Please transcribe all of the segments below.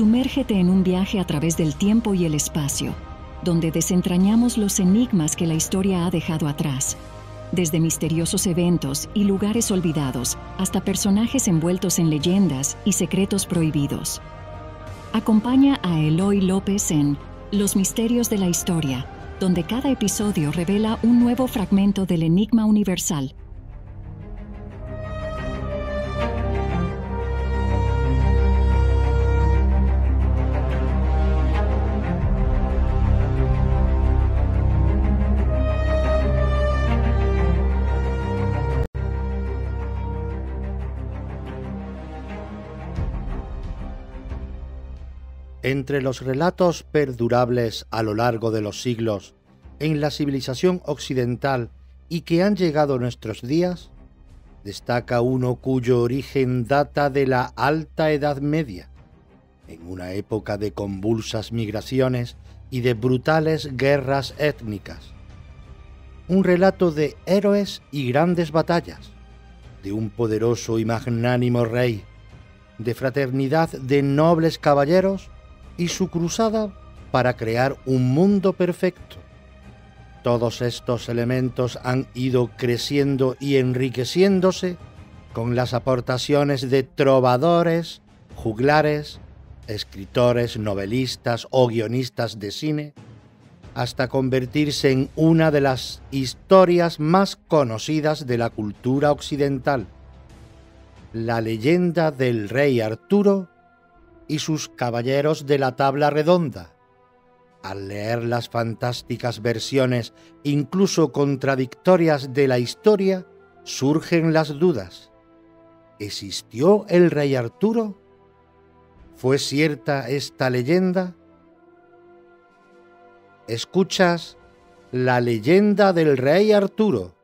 Sumérgete en un viaje a través del tiempo y el espacio, donde desentrañamos los enigmas que la historia ha dejado atrás, desde misteriosos eventos y lugares olvidados hasta personajes envueltos en leyendas y secretos prohibidos. Acompaña a Eloy López en Los Misterios de la Historia, donde cada episodio revela un nuevo fragmento del enigma universal. Entre los relatos perdurables a lo largo de los siglos en la civilización occidental y que han llegado a nuestros días, destaca uno cuyo origen data de la Alta Edad Media, en una época de convulsas migraciones y de brutales guerras étnicas. Un relato de héroes y grandes batallas, de un poderoso y magnánimo rey, de fraternidad de nobles caballeros y su cruzada para crear un mundo perfecto. Todos estos elementos han ido creciendo y enriqueciéndose con las aportaciones de trovadores, juglares, escritores, novelistas o guionistas de cine, hasta convertirse en una de las historias más conocidas de la cultura occidental, la leyenda del rey Arturo y sus caballeros de la tabla redonda. Al leer las fantásticas versiones, incluso contradictorias de la historia, surgen las dudas. ¿Existió el rey Arturo? ¿Fue cierta esta leyenda? Escuchas La leyenda del rey Arturo.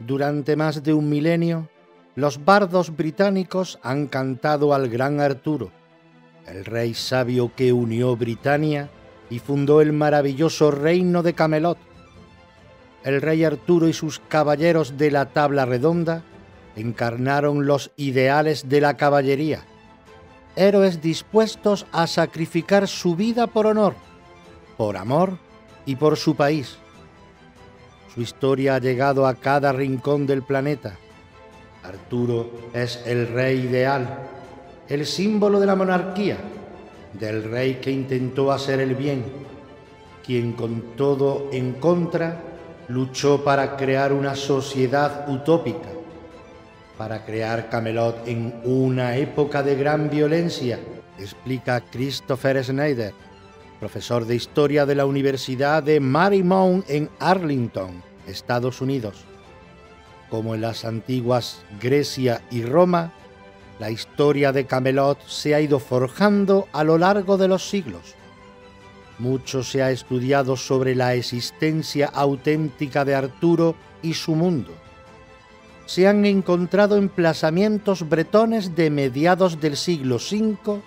Durante más de un milenio, los bardos británicos han cantado al gran Arturo, el rey sabio que unió Britania y fundó el maravilloso reino de Camelot. El rey Arturo y sus caballeros de la tabla redonda encarnaron los ideales de la caballería, héroes dispuestos a sacrificar su vida por honor, por amor y por su país. Su historia ha llegado a cada rincón del planeta. Arturo es el rey ideal, el símbolo de la monarquía, del rey que intentó hacer el bien, quien con todo en contra luchó para crear una sociedad utópica, para crear Camelot en una época de gran violencia, explica Christopher Schneider, profesor de Historia de la Universidad de Marymount en Arlington, Estados Unidos. Como en las antiguas Grecia y Roma, la historia de Camelot se ha ido forjando a lo largo de los siglos. Mucho se ha estudiado sobre la existencia auténtica de Arturo y su mundo. Se han encontrado emplazamientos bretones de mediados del siglo V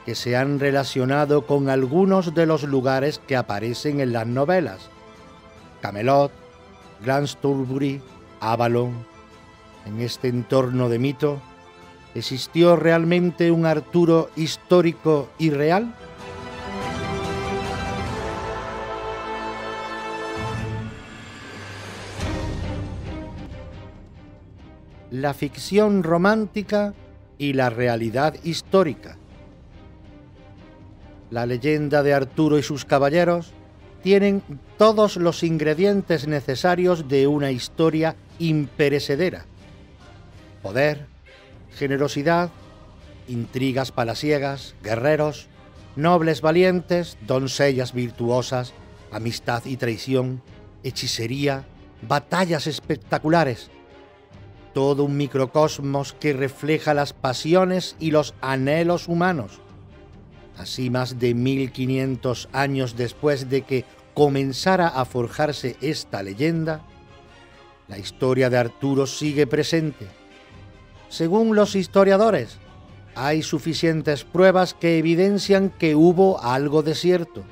que se han relacionado con algunos de los lugares que aparecen en las novelas: Camelot, Glastonbury, Avalon. En este entorno de mito, ¿existió realmente un Arturo histórico y real? La ficción romántica y la realidad histórica. La leyenda de Arturo y sus caballeros tienen todos los ingredientes necesarios de una historia imperecedera: poder, generosidad, intrigas palaciegas, guerreros, nobles valientes, doncellas virtuosas, amistad y traición, hechicería, batallas espectaculares. Todo un microcosmos que refleja las pasiones y los anhelos humanos. Así, más de 1500 años después de que comenzara a forjarse esta leyenda, la historia de Arturo sigue presente. Según los historiadores, hay suficientes pruebas que evidencian que hubo algo de cierto.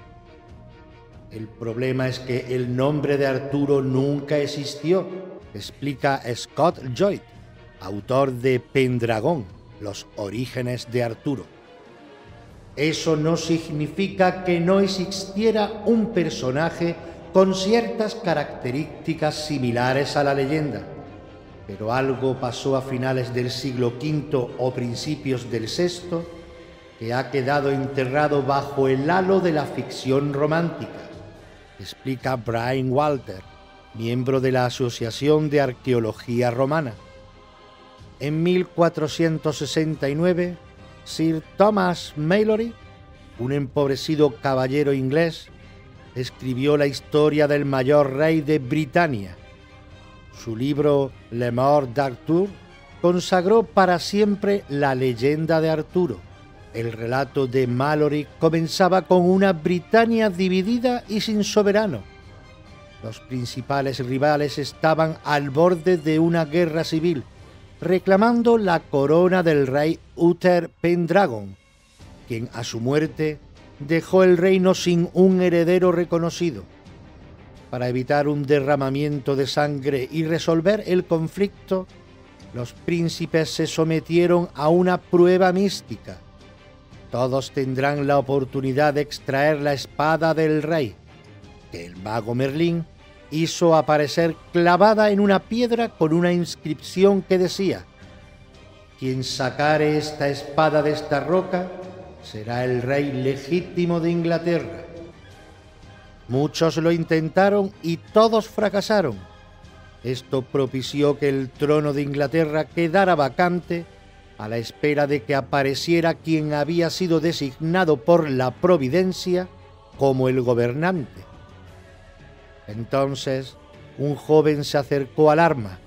El problema es que el nombre de Arturo nunca existió, explica Scott Lloyd, autor de Pendragón, los orígenes de Arturo. Eso no significa que no existiera un personaje con ciertas características similares a la leyenda, pero algo pasó a finales del siglo V o principios del VI que ha quedado enterrado bajo el halo de la ficción romántica, explica Brian Walter, miembro de la Asociación de Arqueología Romana. En 1469, Sir Thomas Malory, un empobrecido caballero inglés, escribió la historia del mayor rey de Britania. Su libro Le Mort d'Arthur consagró para siempre la leyenda de Arturo. El relato de Malory comenzaba con una Britania dividida y sin soberano. Los principales rivales estaban al borde de una guerra civil, reclamando la corona del rey Uther Pendragon, quien a su muerte dejó el reino sin un heredero reconocido. Para evitar un derramamiento de sangre y resolver el conflicto, los príncipes se sometieron a una prueba mística. Todos tendrán la oportunidad de extraer la espada del rey, que el mago Merlín hizo aparecer clavada en una piedra con una inscripción que decía: «Quien sacare esta espada de esta roca será el rey legítimo de Inglaterra». Muchos lo intentaron y todos fracasaron. Esto propició que el trono de Inglaterra quedara vacante a la espera de que apareciera quien había sido designado por la providencia como el gobernante. Entonces, un joven se acercó al arma.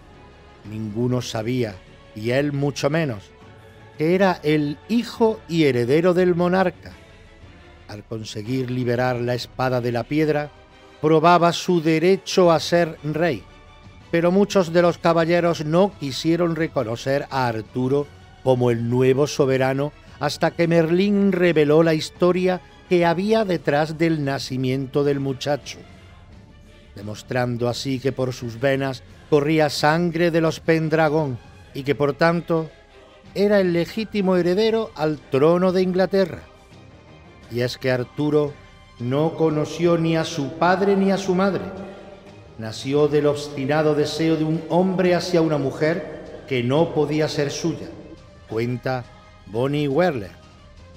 Ninguno sabía, y él mucho menos, que era el hijo y heredero del monarca. Al conseguir liberar la espada de la piedra, probaba su derecho a ser rey, pero muchos de los caballeros no quisieron reconocer a Arturo como el nuevo soberano hasta que Merlín reveló la historia que había detrás del nacimiento del muchacho, demostrando así que por sus venas corría sangre de los Pendragón y que por tanto era el legítimo heredero al trono de Inglaterra. Y es que Arturo no conoció ni a su padre ni a su madre. Nació del obstinado deseo de un hombre hacia una mujer que no podía ser suya, cuenta Bonnie Werler,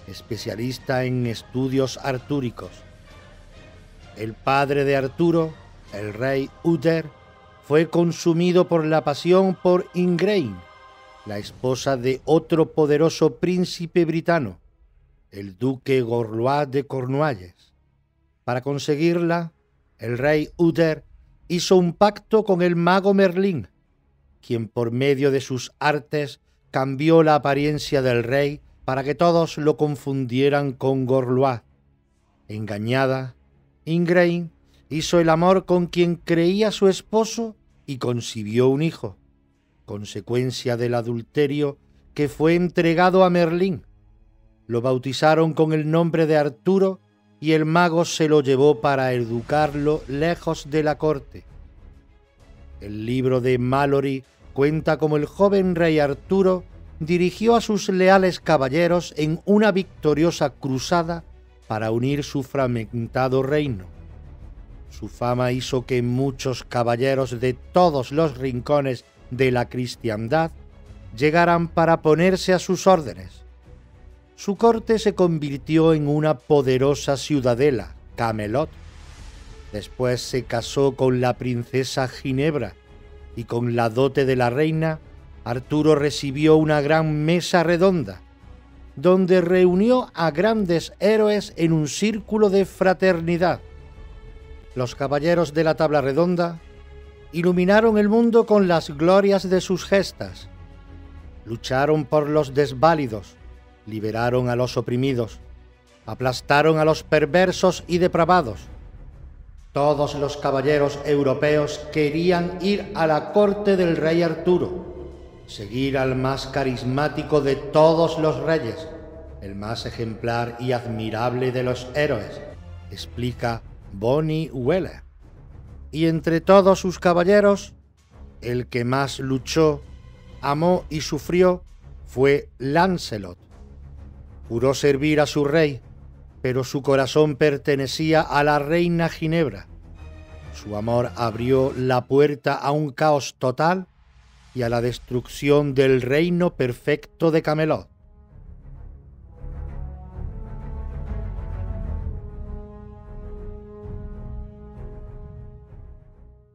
especialista en estudios artúricos. El padre de Arturo, el rey Uther, fue consumido por la pasión por Ingrain, la esposa de otro poderoso príncipe britano, el duque Gorlois de Cornualles. Para conseguirla, el rey Uther hizo un pacto con el mago Merlín, quien por medio de sus artes cambió la apariencia del rey para que todos lo confundieran con Gorlois. Engañada, Ingrain hizo el amor con quien creía su esposo y concibió un hijo, consecuencia del adulterio que fue entregado a Merlín. Lo bautizaron con el nombre de Arturo y el mago se lo llevó para educarlo lejos de la corte. El libro de Malory cuenta cómo el joven rey Arturo dirigió a sus leales caballeros en una victoriosa cruzada para unir su fragmentado reino. Su fama hizo que muchos caballeros de todos los rincones de la cristiandad llegaran para ponerse a sus órdenes. Su corte se convirtió en una poderosa ciudadela, Camelot. Después se casó con la princesa Ginebra y con la dote de la reina, Arturo recibió una gran mesa redonda. donde reunió a grandes héroes en un círculo de fraternidad. Los caballeros de la tabla redonda iluminaron el mundo con las glorias de sus gestas. Lucharon por los desválidos, liberaron a los oprimidos, aplastaron a los perversos y depravados. Todos los caballeros europeos querían ir a la corte del rey Arturo, seguir al más carismático de todos los reyes, el más ejemplar y admirable de los héroes, explica Bonnie Weller. Y entre todos sus caballeros, el que más luchó, amó y sufrió fue Lancelot. Juró servir a su rey, pero su corazón pertenecía a la reina Ginebra. Su amor abrió la puerta a un caos total y a la destrucción del reino perfecto de Camelot.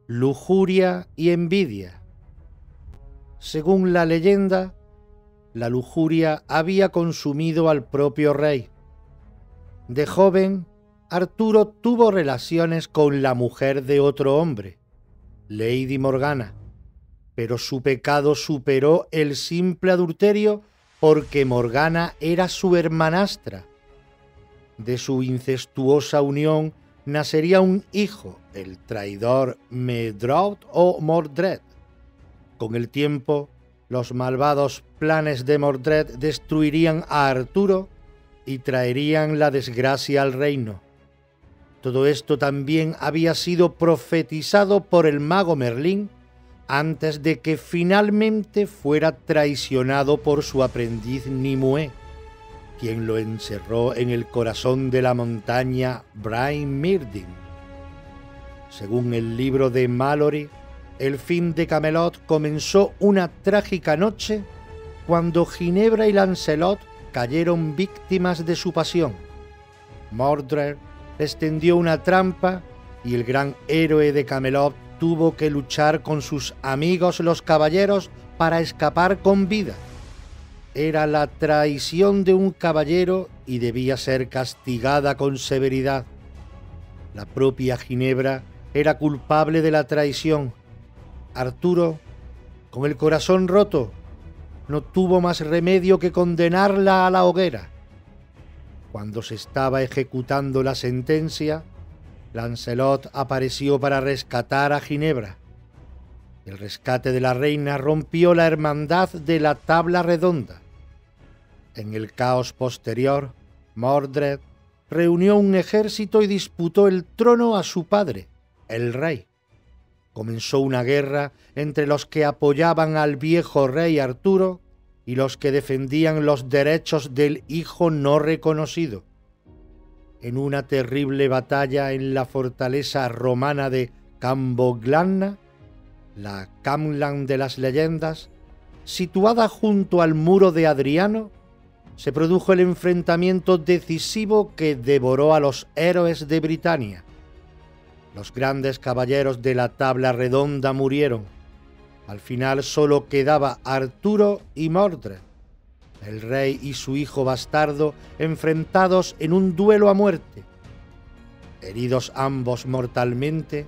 Lujuria y envidia. Según la leyenda, la lujuria había consumido al propio rey. De joven, Arturo tuvo relaciones con la mujer de otro hombre, Lady Morgana, pero su pecado superó el simple adulterio porque Morgana era su hermanastra. De su incestuosa unión nacería un hijo, el traidor Medrawd o Mordred. Con el tiempo, los malvados planes de Mordred destruirían a Arturo y traerían la desgracia al reino. Todo esto también había sido profetizado por el mago Merlín antes de que finalmente fuera traicionado por su aprendiz Nimue, quien lo encerró en el corazón de la montaña Brain Mirdin. Según el libro de Malory, el fin de Camelot comenzó una trágica noche cuando Ginebra y Lancelot cayeron víctimas de su pasión. Mordred les tendió una trampa y el gran héroe de Camelot tuvo que luchar con sus amigos los caballeros para escapar con vida. Era la traición de un caballero y debía ser castigada con severidad. La propia Ginebra era culpable de la traición. Arturo, con el corazón roto, no tuvo más remedio que condenarla a la hoguera. Cuando se estaba ejecutando la sentencia, Lancelot apareció para rescatar a Ginebra. El rescate de la reina rompió la hermandad de la tabla redonda. En el caos posterior, Mordred reunió un ejército y disputó el trono a su padre, el rey. Comenzó una guerra entre los que apoyaban al viejo rey Arturo y los que defendían los derechos del hijo no reconocido. En una terrible batalla en la fortaleza romana de Camboglanna, la Camlan de las leyendas, situada junto al muro de Adriano, se produjo el enfrentamiento decisivo que devoró a los héroes de Britania. Los grandes caballeros de la tabla redonda murieron. Al final solo quedaba Arturo y Mordred, el rey y su hijo bastardo enfrentados en un duelo a muerte. Heridos ambos mortalmente,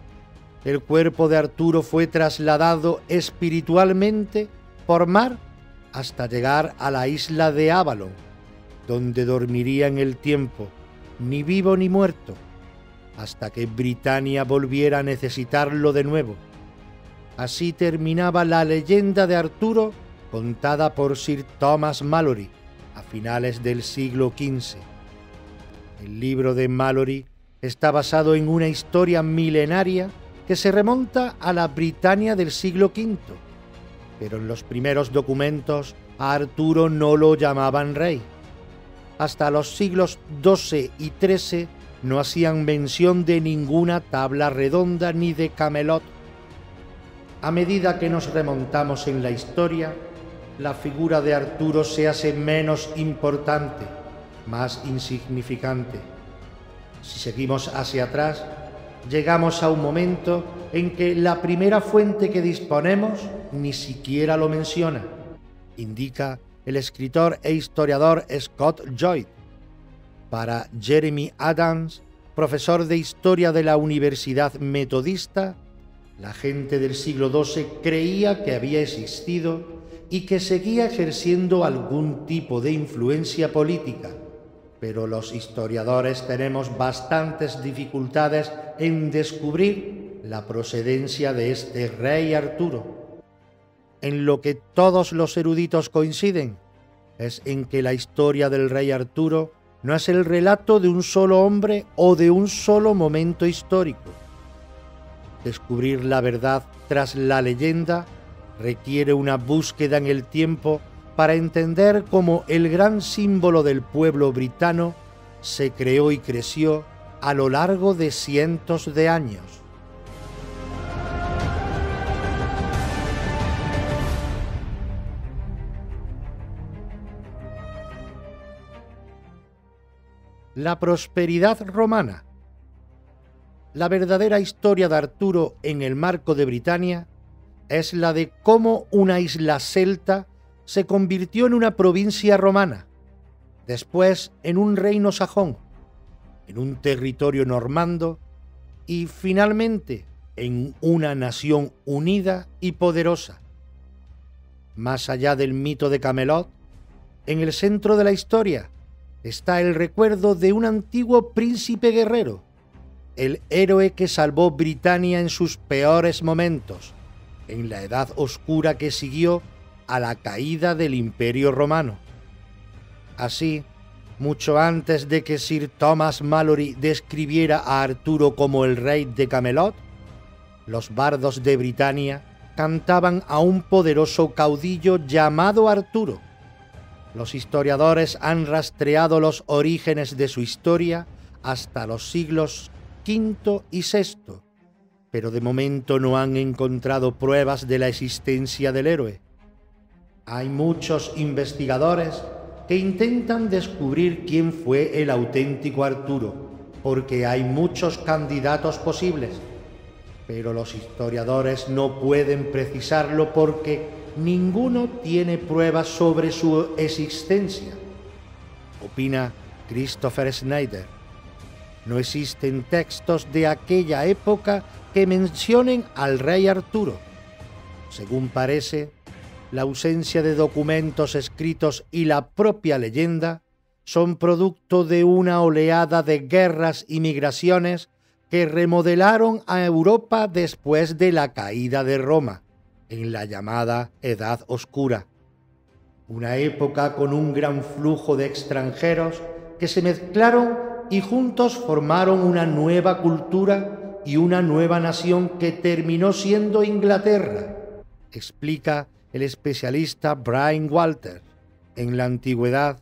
el cuerpo de Arturo fue trasladado espiritualmente por mar hasta llegar a la isla de Avalon, donde dormiría en el tiempo, ni vivo ni muerto, hasta que Britania volviera a necesitarlo de nuevo. Así terminaba la leyenda de Arturo contada por Sir Thomas Malory a finales del siglo XV. El libro de Malory está basado en una historia milenaria que se remonta a la Britania del siglo V, pero en los primeros documentos a Arturo no lo llamaban rey. Hasta los siglos XII y XIII no hacían mención de ninguna tabla redonda ni de Camelot. A medida que nos remontamos en la historia, la figura de Arturo se hace menos importante, más insignificante. Si seguimos hacia atrás, llegamos a un momento en que la primera fuente que disponemos ni siquiera lo menciona. Indica el escritor e historiador Scott Lloyd. Para Jeremy Adams, profesor de historia de la Universidad Metodista, la gente del siglo XII creía que había existido y que seguía ejerciendo algún tipo de influencia política, pero los historiadores tenemos bastantes dificultades en descubrir la procedencia de este rey Arturo. En lo que todos los eruditos coinciden es en que la historia del rey Arturo no es el relato de un solo hombre o de un solo momento histórico. Descubrir la verdad tras la leyenda requiere una búsqueda en el tiempo para entender cómo el gran símbolo del pueblo britano se creó y creció a lo largo de cientos de años. La prosperidad romana. La verdadera historia de Arturo en el marco de Britania es la de cómo una isla celta se convirtió en una provincia romana, después en un reino sajón, en un territorio normando y finalmente en una nación unida y poderosa. Más allá del mito de Camelot, en el centro de la historia está el recuerdo de un antiguo príncipe guerrero, el héroe que salvó Britania en sus peores momentos, en la edad oscura que siguió a la caída del Imperio Romano. Así, mucho antes de que Sir Thomas Malory describiera a Arturo como el rey de Camelot, los bardos de Britania cantaban a un poderoso caudillo llamado Arturo. Los historiadores han rastreado los orígenes de su historia hasta los siglos V y VI, pero de momento no han encontrado pruebas de la existencia del héroe. Hay muchos investigadores que intentan descubrir quién fue el auténtico Arturo, porque hay muchos candidatos posibles, pero los historiadores no pueden precisarlo porque ninguno tiene pruebas sobre su existencia. Opina Christopher Snyder. No existen textos de aquella época que mencionen al rey Arturo. Según parece, la ausencia de documentos escritos y la propia leyenda son producto de una oleada de guerras y migraciones que remodelaron a Europa después de la caída de Roma, en la llamada Edad Oscura. Una época con un gran flujo de extranjeros que se mezclaron y juntos formaron una nueva cultura y una nueva nación que terminó siendo Inglaterra, explica el especialista Brian Walter. En la antigüedad,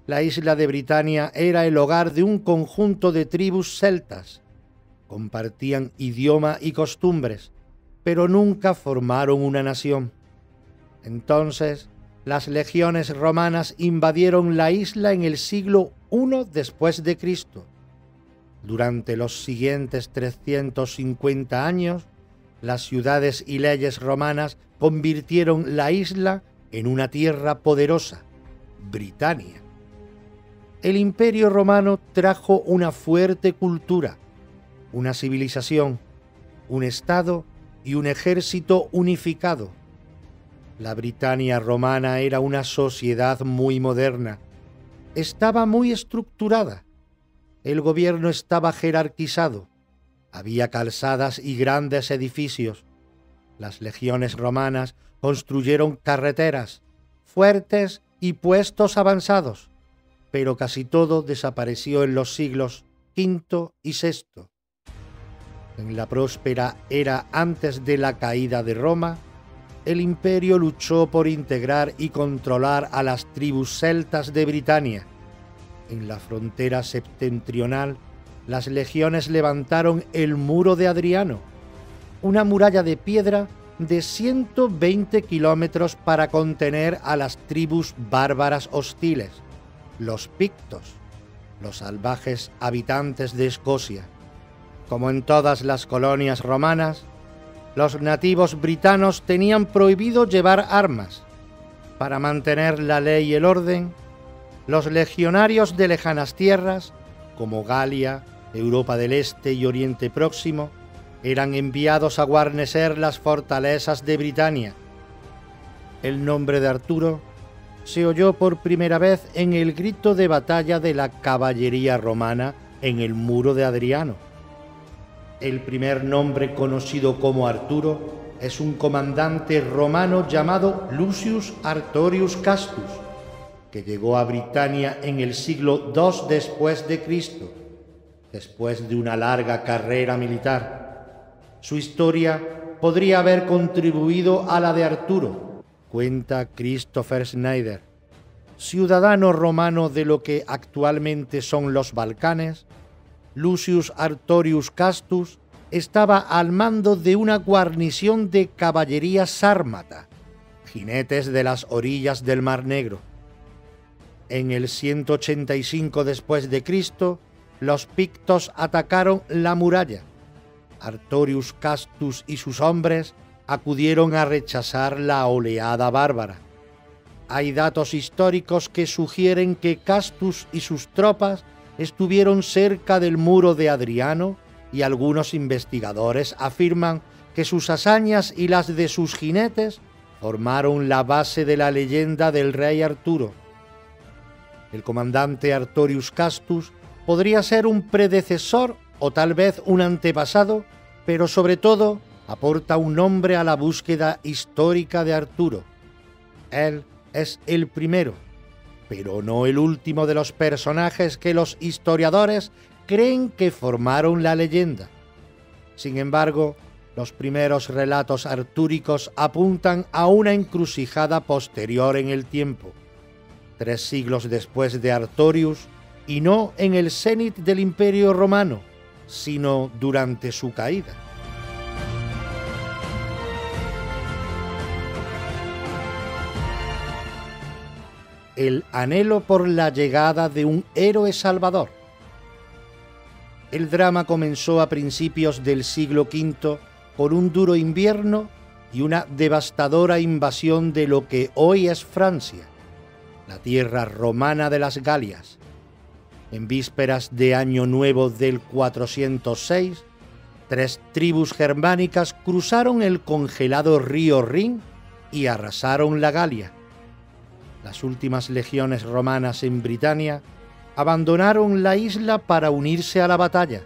la isla de Britania era el hogar de un conjunto de tribus celtas. Compartían idioma y costumbres, pero nunca formaron una nación. Entonces, las legiones romanas invadieron la isla en el siglo I después de Cristo. Durante los siguientes 350 años, las ciudades y leyes romanas convirtieron la isla en una tierra poderosa, Britania. El Imperio Romano trajo una fuerte cultura, una civilización, un estado y un ejército unificado. La Britania romana era una sociedad muy moderna. Estaba muy estructurada. El gobierno estaba jerarquizado. Había calzadas y grandes edificios. Las legiones romanas construyeron carreteras, fuertes y puestos avanzados, pero casi todo desapareció en los siglos V y VI. En la próspera era antes de la caída de Roma, el imperio luchó por integrar y controlar a las tribus celtas de Britania. En la frontera septentrional, las legiones levantaron el Muro de Adriano, una muralla de piedra de 120 kilómetros para contener a las tribus bárbaras hostiles, los pictos, los salvajes habitantes de Escocia. Como en todas las colonias romanas, los nativos britanos tenían prohibido llevar armas. Para mantener la ley y el orden, los legionarios de lejanas tierras, como Galia, Europa del Este y Oriente Próximo, eran enviados a guarnecer las fortalezas de Britania. El nombre de Arturo se oyó por primera vez en el grito de batalla de la caballería romana en el muro de Adriano. El primer nombre conocido como Arturo es un comandante romano llamado Lucius Artorius Castus, que llegó a Britania en el siglo II después de Cristo, después de una larga carrera militar. Su historia podría haber contribuido a la de Arturo, cuenta Christopher Schneider. Ciudadano romano de lo que actualmente son los Balcanes, Lucius Artorius Castus estaba al mando de una guarnición de caballería sármata, jinetes de las orillas del Mar Negro. En el 185 después de Cristo, los pictos atacaron la muralla. Artorius Castus y sus hombres acudieron a rechazar la oleada bárbara. Hay datos históricos que sugieren que Castus y sus tropas estuvieron cerca del muro de Adriano, y algunos investigadores afirman que sus hazañas y las de sus jinetes formaron la base de la leyenda del rey Arturo. El comandante Artorius Castus podría ser un predecesor o tal vez un antepasado, pero sobre todo aporta un nombre a la búsqueda histórica de Arturo. Él es el primero, pero no el último de los personajes que los historiadores creen que formaron la leyenda. Sin embargo, los primeros relatos artúricos apuntan a una encrucijada posterior en el tiempo, 3 siglos después de Artorius, y no en el cenit del Imperio Romano, sino durante su caída. El anhelo por la llegada de un héroe salvador. El drama comenzó a principios del siglo V por un duro invierno y una devastadora invasión de lo que hoy es Francia, la tierra romana de las Galias. En vísperas de Año Nuevo del 406, 3 tribus germánicas cruzaron el congelado río Rin y arrasaron la Galia. Las últimas legiones romanas en Britania abandonaron la isla para unirse a la batalla.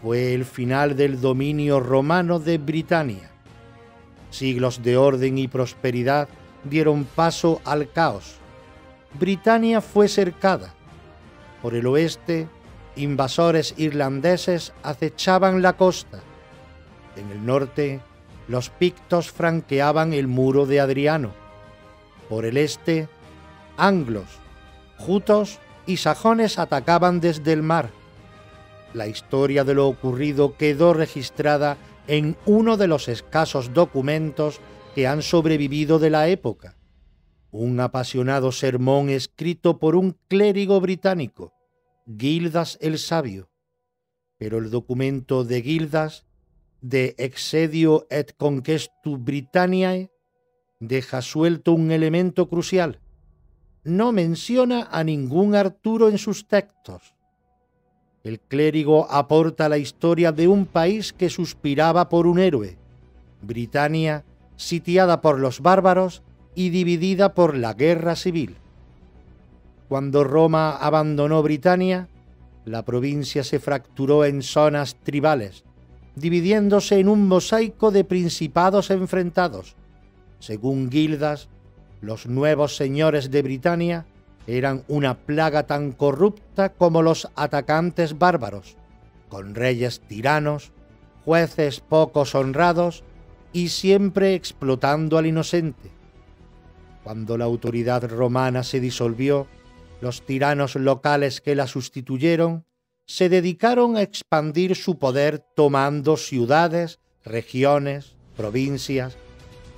Fue el final del dominio romano de Britania. Siglos de orden y prosperidad dieron paso al caos. Britania fue cercada. Por el oeste, invasores irlandeses acechaban la costa. En el norte, los pictos franqueaban el muro de Adriano. Por el este, anglos, jutos y sajones atacaban desde el mar. La historia de lo ocurrido quedó registrada en uno de los escasos documentos que han sobrevivido de la época, un apasionado sermón escrito por un clérigo británico, Gildas el Sabio. Pero el documento de Gildas, de Exedio et Conquestu Britanniae, deja suelto un elemento crucial. No menciona a ningún Arturo en sus textos. El clérigo aporta la historia de un país que suspiraba por un héroe, Britania, sitiada por los bárbaros y dividida por la guerra civil. Cuando Roma abandonó Britania, la provincia se fracturó en zonas tribales, dividiéndose en un mosaico de principados enfrentados. Según Gildas, los nuevos señores de Britania eran una plaga tan corrupta como los atacantes bárbaros, con reyes tiranos, jueces pocos honrados y siempre explotando al inocente. Cuando la autoridad romana se disolvió, los tiranos locales que la sustituyeron se dedicaron a expandir su poder tomando ciudades, regiones, provincias,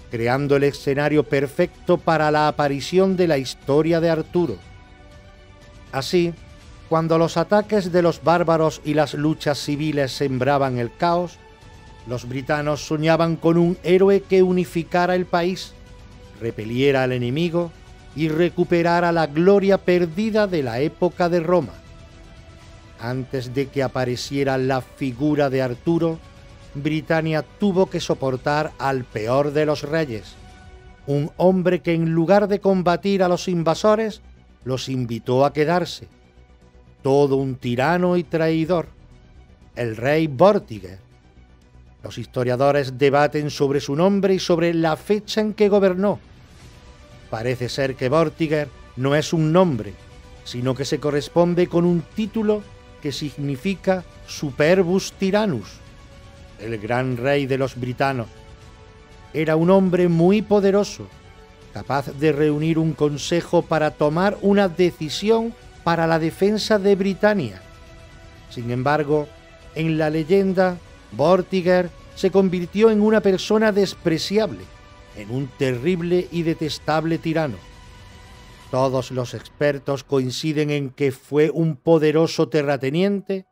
creando el escenario perfecto para la aparición de la historia de Arturo. Así, cuando los ataques de los bárbaros y las luchas civiles sembraban el caos, los britanos soñaban con un héroe que unificara el país, repeliera al enemigo y recuperara la gloria perdida de la época de Roma. Antes de que apareciera la figura de Arturo, Britania tuvo que soportar al peor de los reyes, un hombre que en lugar de combatir a los invasores, los invitó a quedarse. Todo un tirano y traidor, el rey Vortiger. Los historiadores debaten sobre su nombre y sobre la fecha en que gobernó. Parece ser que Vortiger no es un nombre, sino que se corresponde con un título que significa Superbus Tyrannus, el gran rey de los britanos. Era un hombre muy poderoso, capaz de reunir un consejo para tomar una decisión para la defensa de Britania. Sin embargo, en la leyenda, Vortiger se convirtió en una persona despreciable, en un terrible y detestable tirano. Todos los expertos coinciden en que fue un poderoso terrateniente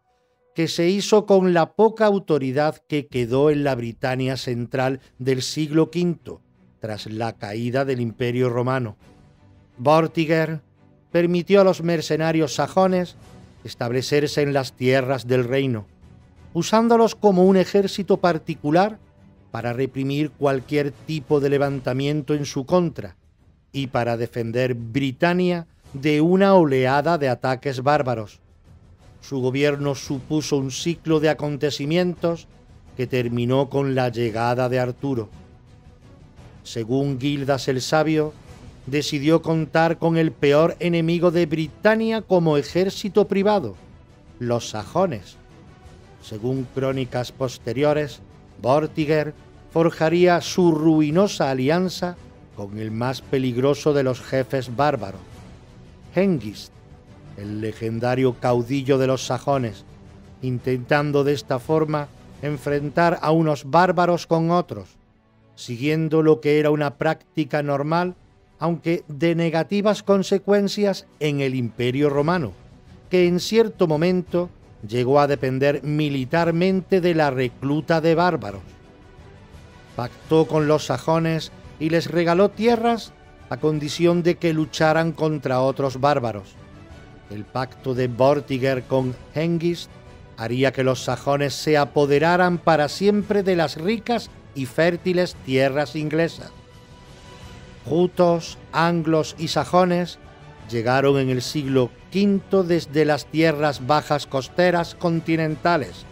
que se hizo con la poca autoridad que quedó en la Britania central del siglo V, tras la caída del Imperio Romano. Vortiger permitió a los mercenarios sajones establecerse en las tierras del reino, usándolos como un ejército particular para reprimir cualquier tipo de levantamiento en su contra y para defender Britania de una oleada de ataques bárbaros. Su gobierno supuso un ciclo de acontecimientos que terminó con la llegada de Arturo. Según Gildas el Sabio, decidió contar con el peor enemigo de Britania como ejército privado, los sajones. Según crónicas posteriores, Vortiger forjaría su ruinosa alianza con el más peligroso de los jefes bárbaros, Hengist, el legendario caudillo de los sajones, intentando de esta forma enfrentar a unos bárbaros con otros, siguiendo lo que era una práctica normal, aunque de negativas consecuencias en el Imperio Romano, que en cierto momento llegó a depender militarmente de la recluta de bárbaros. Pactó con los sajones y les regaló tierras a condición de que lucharan contra otros bárbaros. El pacto de Vortiger con Hengist haría que los sajones se apoderaran para siempre de las ricas y fértiles tierras inglesas. Jutos, anglos y sajones llegaron en el siglo V desde las tierras bajas costeras continentales,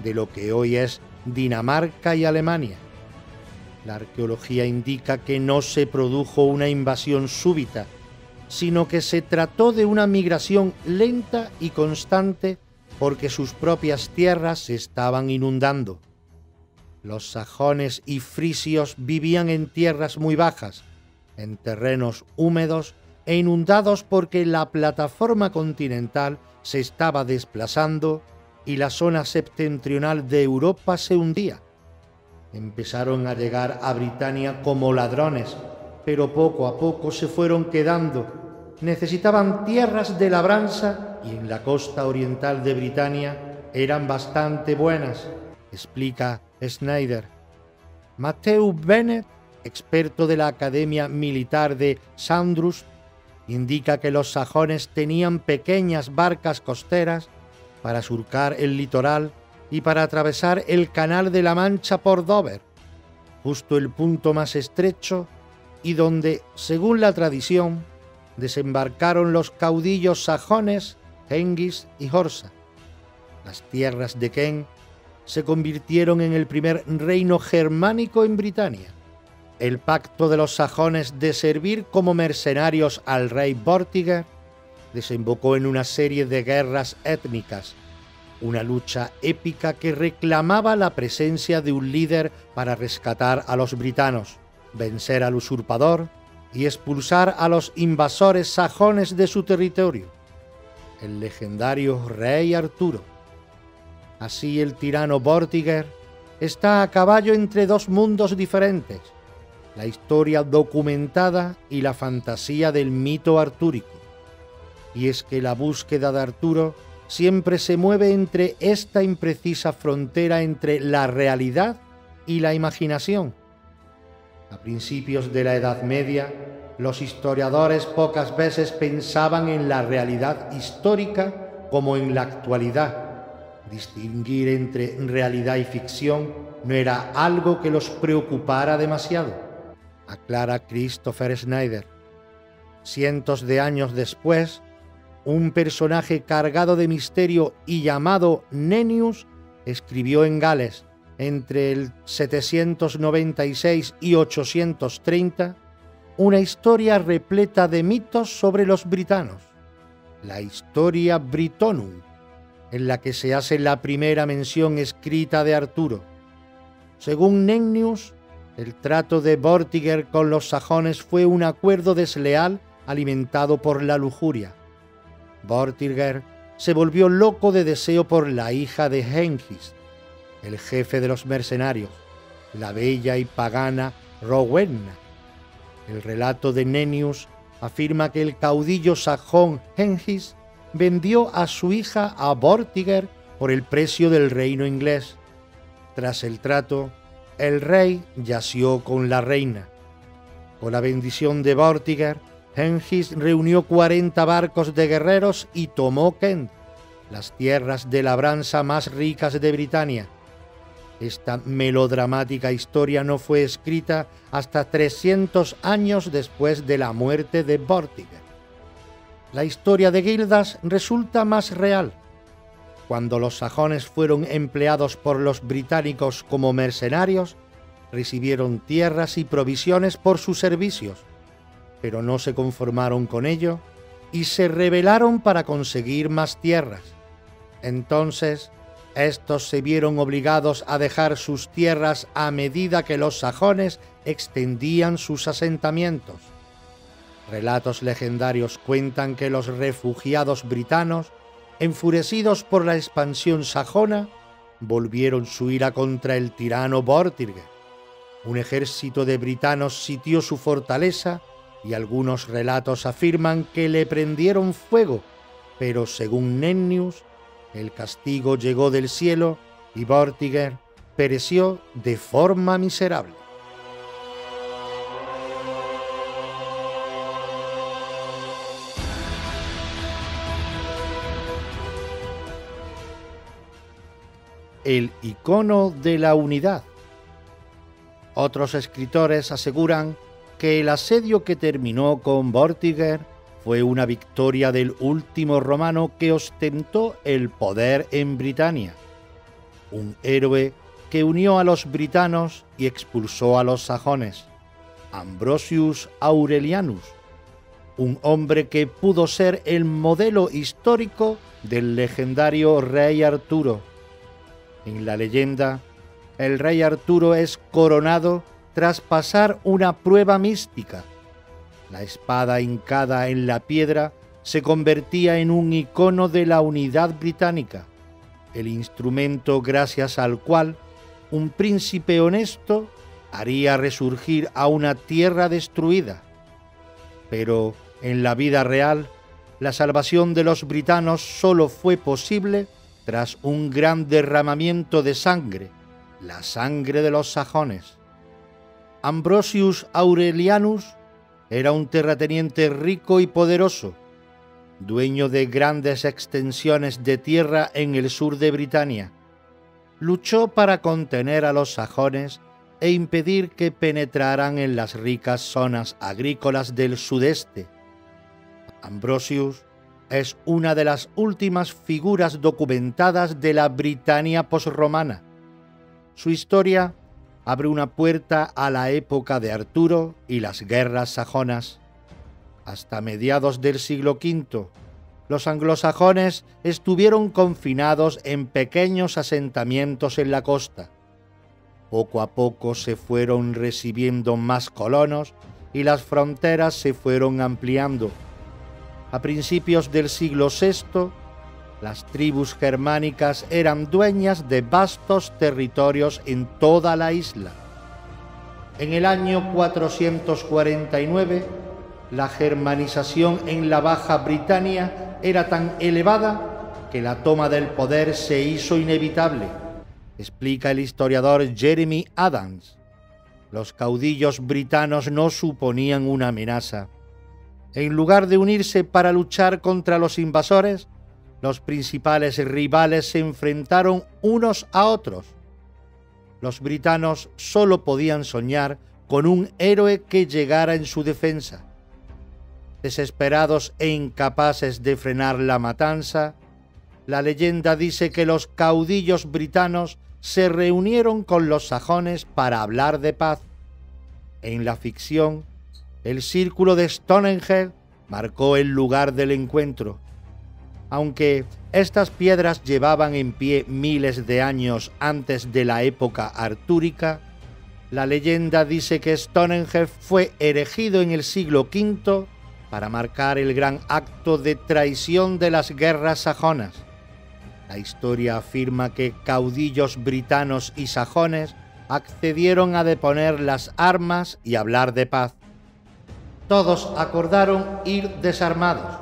de lo que hoy es Dinamarca y Alemania. La arqueología indica que no se produjo una invasión súbita, sino que se trató de una migración lenta y constante porque sus propias tierras se estaban inundando. Los sajones y frisios vivían en tierras muy bajas, en terrenos húmedos e inundados porque la plataforma continental se estaba desplazando y la zona septentrional de Europa se hundía. Empezaron a llegar a Britania como ladrones, pero poco a poco se fueron quedando. Necesitaban tierras de labranza y en la costa oriental de Britania eran bastante buenas, explica Schneider. Matthew Bennett, experto de la Academia Militar de Sandhurst, indica que los sajones tenían pequeñas barcas costeras para surcar el litoral y para atravesar el Canal de la Mancha por Dover, justo el punto más estrecho y donde, según la tradición, desembarcaron los caudillos sajones Hengist y Horsa. Las tierras de Kent se convirtieron en el primer reino germánico en Britania. El pacto de los sajones de servir como mercenarios al rey Vortiger desembocó en una serie de guerras étnicas, una lucha épica que reclamaba la presencia de un líder para rescatar a los britanos, vencer al usurpador y expulsar a los invasores sajones de su territorio, el legendario rey Arturo. Así el tirano Vortiger está a caballo entre dos mundos diferentes, la historia documentada y la fantasía del mito artúrico. Y es que la búsqueda de Arturo siempre se mueve entre esta imprecisa frontera entre la realidad y la imaginación. A principios de la Edad Media, los historiadores pocas veces pensaban en la realidad histórica como en la actualidad. Distinguir entre realidad y ficción no era algo que los preocupara demasiado, aclara Christopher Schneider. Cientos de años después, un personaje cargado de misterio y llamado Nennius escribió en Gales, entre el 796 y 830, una historia repleta de mitos sobre los britanos, la Historia Britonum, en la que se hace la primera mención escrita de Arturo. Según Nennius, el trato de Vortiger con los sajones fue un acuerdo desleal alimentado por la lujuria. Vortiger se volvió loco de deseo por la hija de Hengist, el jefe de los mercenarios, la bella y pagana Rowena. El relato de Nennius afirma que el caudillo sajón Hengist vendió a su hija a Vortiger por el precio del reino inglés. Tras el trato, el rey yació con la reina. Con la bendición de Vortiger, Hengist reunió 40 barcos de guerreros y tomó Kent, las tierras de labranza más ricas de Britania. Esta melodramática historia no fue escrita hasta 300 años después de la muerte de Vortiger. La historia de Gildas resulta más real. Cuando los sajones fueron empleados por los británicos como mercenarios, recibieron tierras y provisiones por sus servicios, pero no se conformaron con ello y se rebelaron para conseguir más tierras. Entonces, estos se vieron obligados a dejar sus tierras a medida que los sajones extendían sus asentamientos. Relatos legendarios cuentan que los refugiados britanos, enfurecidos por la expansión sajona, volvieron su ira contra el tirano Vortiger. Un ejército de britanos sitió su fortaleza y algunos relatos afirman que le prendieron fuego, pero según Nennius, el castigo llegó del cielo y Vortiger pereció de forma miserable. El icono de la unidad. Otros escritores aseguran que el asedio que terminó con Vortiger fue una victoria del último romano que ostentó el poder en Britania, un héroe que unió a los britanos y expulsó a los sajones, Ambrosius Aurelianus, un hombre que pudo ser el modelo histórico del legendario rey Arturo. En la leyenda, el rey Arturo es coronado tras pasar una prueba mística. La espada hincada en la piedra se convertía en un icono de la unidad británica, el instrumento gracias al cual un príncipe honesto haría resurgir a una tierra destruida. Pero en la vida real, la salvación de los britanos solo fue posible tras un gran derramamiento de sangre, la sangre de los sajones. Ambrosius Aurelianus era un terrateniente rico y poderoso, dueño de grandes extensiones de tierra en el sur de Britania. Luchó para contener a los sajones e impedir que penetraran en las ricas zonas agrícolas del sudeste. Ambrosius es una de las últimas figuras documentadas de la Britania posromana. Su historia abre una puerta a la época de Arturo y las guerras sajonas. Hasta mediados del siglo V, los anglosajones estuvieron confinados en pequeños asentamientos en la costa. Poco a poco se fueron recibiendo más colonos y las fronteras se fueron ampliando. A principios del siglo VI, las tribus germánicas eran dueñas de vastos territorios en toda la isla. En el año 449, la germanización en la Baja Britania era tan elevada que la toma del poder se hizo inevitable, explica el historiador Jeremy Adams. los caudillos britanos no suponían una amenaza. En lugar de unirse para luchar contra los invasores, los principales rivales se enfrentaron unos a otros. Los britanos solo podían soñar con un héroe que llegara en su defensa. Desesperados e incapaces de frenar la matanza, la leyenda dice que los caudillos britanos se reunieron con los sajones para hablar de paz. En la ficción, el círculo de Stonehenge marcó el lugar del encuentro. Aunque estas piedras llevaban en pie miles de años antes de la época artúrica, la leyenda dice que Stonehenge fue erigido en el siglo V para marcar el gran acto de traición de las guerras sajonas. La historia afirma que caudillos britanos y sajones accedieron a deponer las armas y hablar de paz. Todos acordaron ir desarmados,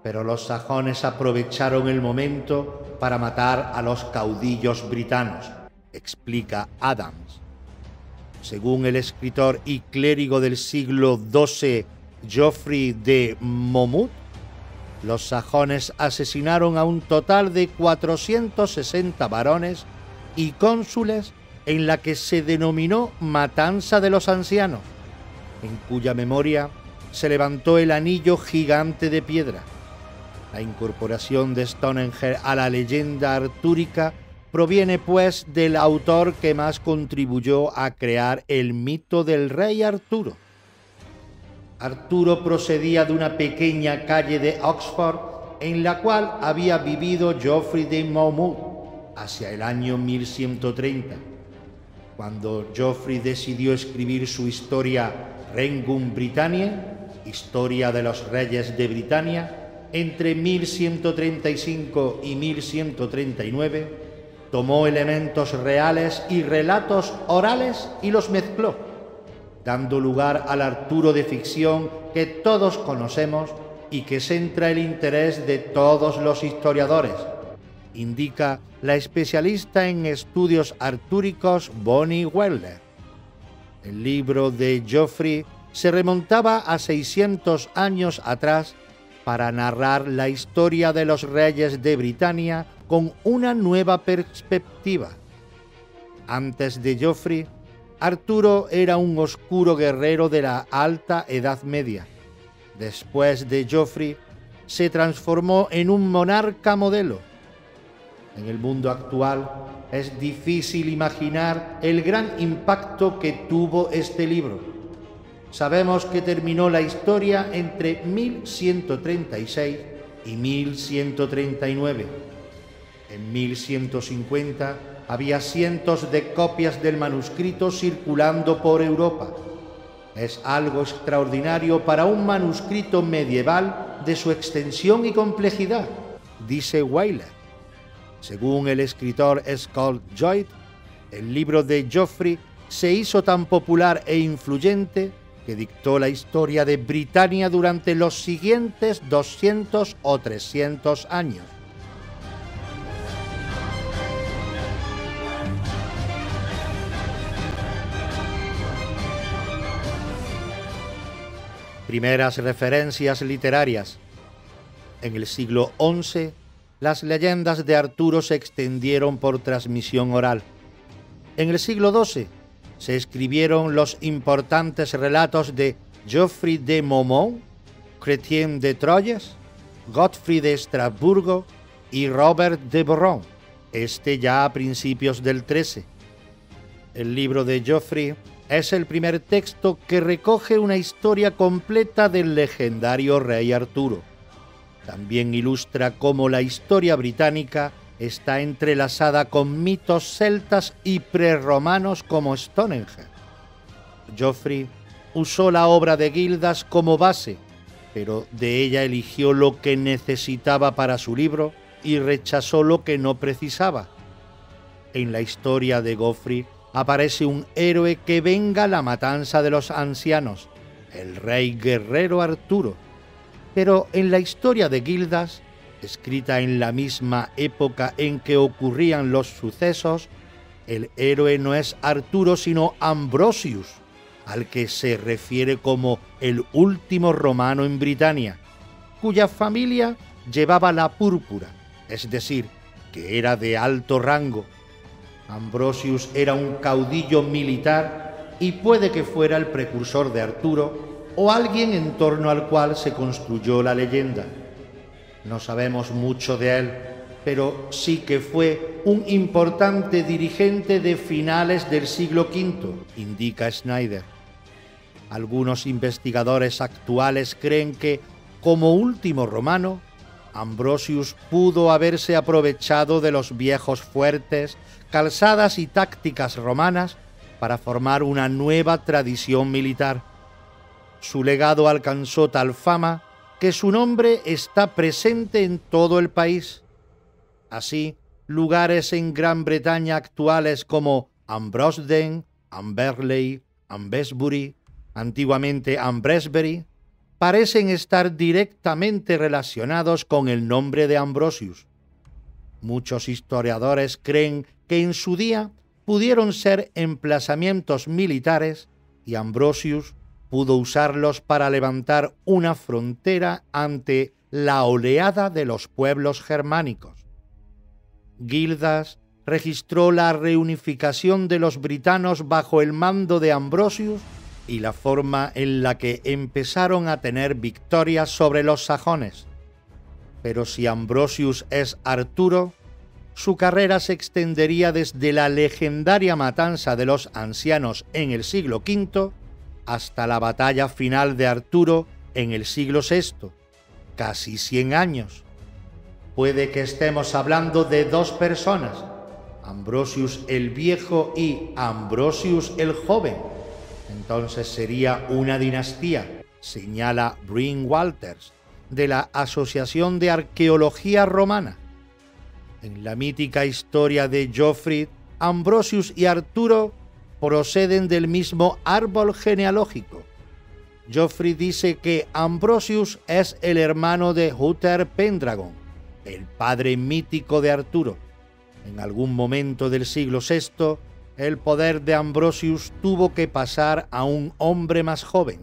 pero los sajones aprovecharon el momento para matar a los caudillos britanos, explica Adams. Según el escritor y clérigo del siglo XII Geoffrey de Monmouth, los sajones asesinaron a un total de 460 varones y cónsules en la que se denominó Matanza de los Ancianos, en cuya memoria se levantó el anillo gigante de piedra. La incorporación de Stonehenge a la leyenda artúrica proviene, pues, del autor que más contribuyó a crear el mito del rey Arturo. Arturo procedía de una pequeña calle de Oxford en la cual había vivido Geoffrey de Monmouth hacia el año 1130. Cuando Geoffrey decidió escribir su historia Regum Britanniae, Historia de los Reyes de Britania, entre 1135 y 1139, tomó elementos reales y relatos orales y los mezcló, dando lugar al Arturo de ficción que todos conocemos y que centra el interés de todos los historiadores, indica la especialista en estudios artúricos Bonnie Wilder. El libro de Geoffrey se remontaba a 600 años atrás para narrar la historia de los reyes de Britania con una nueva perspectiva. Antes de Geoffrey, Arturo era un oscuro guerrero de la Alta Edad Media. Después de Geoffrey, se transformó en un monarca modelo. En el mundo actual, es difícil imaginar el gran impacto que tuvo este libro. Sabemos que terminó la historia entre 1136 y 1139. En 1150 había cientos de copias del manuscrito circulando por Europa. Es algo extraordinario para un manuscrito medieval de su extensión y complejidad, dice Wilder. Según el escritor Scott Joyce, el libro de Geoffrey se hizo tan popular e influyente que dictó la historia de Britania durante los siguientes 200 o 300 años. Primeras referencias literarias. En el siglo XI, las leyendas de Arturo se extendieron por transmisión oral. En el siglo XII, se escribieron los importantes relatos de Geoffrey de Monmouth, Chrétien de Troyes, Godfrey de Estrasburgo y Robert de Boron, este ya a principios del XIII. El libro de Geoffrey es el primer texto que recoge una historia completa del legendario rey Arturo. También ilustra cómo la historia británica está entrelazada con mitos celtas y prerromanos como Stonehenge. Geoffrey usó la obra de Gildas como base, pero de ella eligió lo que necesitaba para su libro y rechazó lo que no precisaba. En la historia de Geoffrey aparece un héroe que venga la matanza de los ancianos, el rey guerrero Arturo. Pero en la historia de Gildas, escrita en la misma época en que ocurrían los sucesos, el héroe no es Arturo sino Ambrosius, al que se refiere como el último romano en Britania, cuya familia llevaba la púrpura, es decir, que era de alto rango. Ambrosius era un caudillo militar y puede que fuera el precursor de Arturo o alguien en torno al cual se construyó la leyenda. No sabemos mucho de él, pero sí que fue un importante dirigente de finales del siglo V, indica Snyder. Algunos investigadores actuales creen que, como último romano, Ambrosius pudo haberse aprovechado de los viejos fuertes, calzadas y tácticas romanas para formar una nueva tradición militar. Su legado alcanzó tal fama que su nombre está presente en todo el país. Así, lugares en Gran Bretaña actuales como Ambrosden, Amberley, Ambesbury, antiguamente Ambresbury, parecen estar directamente relacionados con el nombre de Ambrosius. Muchos historiadores creen que en su día pudieron ser emplazamientos militares y Ambrosius pudo usarlos para levantar una frontera ante la oleada de los pueblos germánicos. Gildas registró la reunificación de los britanos bajo el mando de Ambrosius y la forma en la que empezaron a tener victorias sobre los sajones. Pero si Ambrosius es Arturo, su carrera se extendería desde la legendaria matanza de los ancianos en el siglo V hasta la batalla final de Arturo en el siglo VI, casi 100 años. Puede que estemos hablando de dos personas, Ambrosius el Viejo y Ambrosius el Joven. Entonces sería una dinastía, señala Bryn Walters, de la Asociación de Arqueología Romana. En la mítica historia de Geoffrey, Ambrosius y Arturo proceden del mismo árbol genealógico. Geoffrey dice que Ambrosius es el hermano de Uther Pendragon, el padre mítico de Arturo. En algún momento del siglo VI, el poder de Ambrosius tuvo que pasar a un hombre más joven.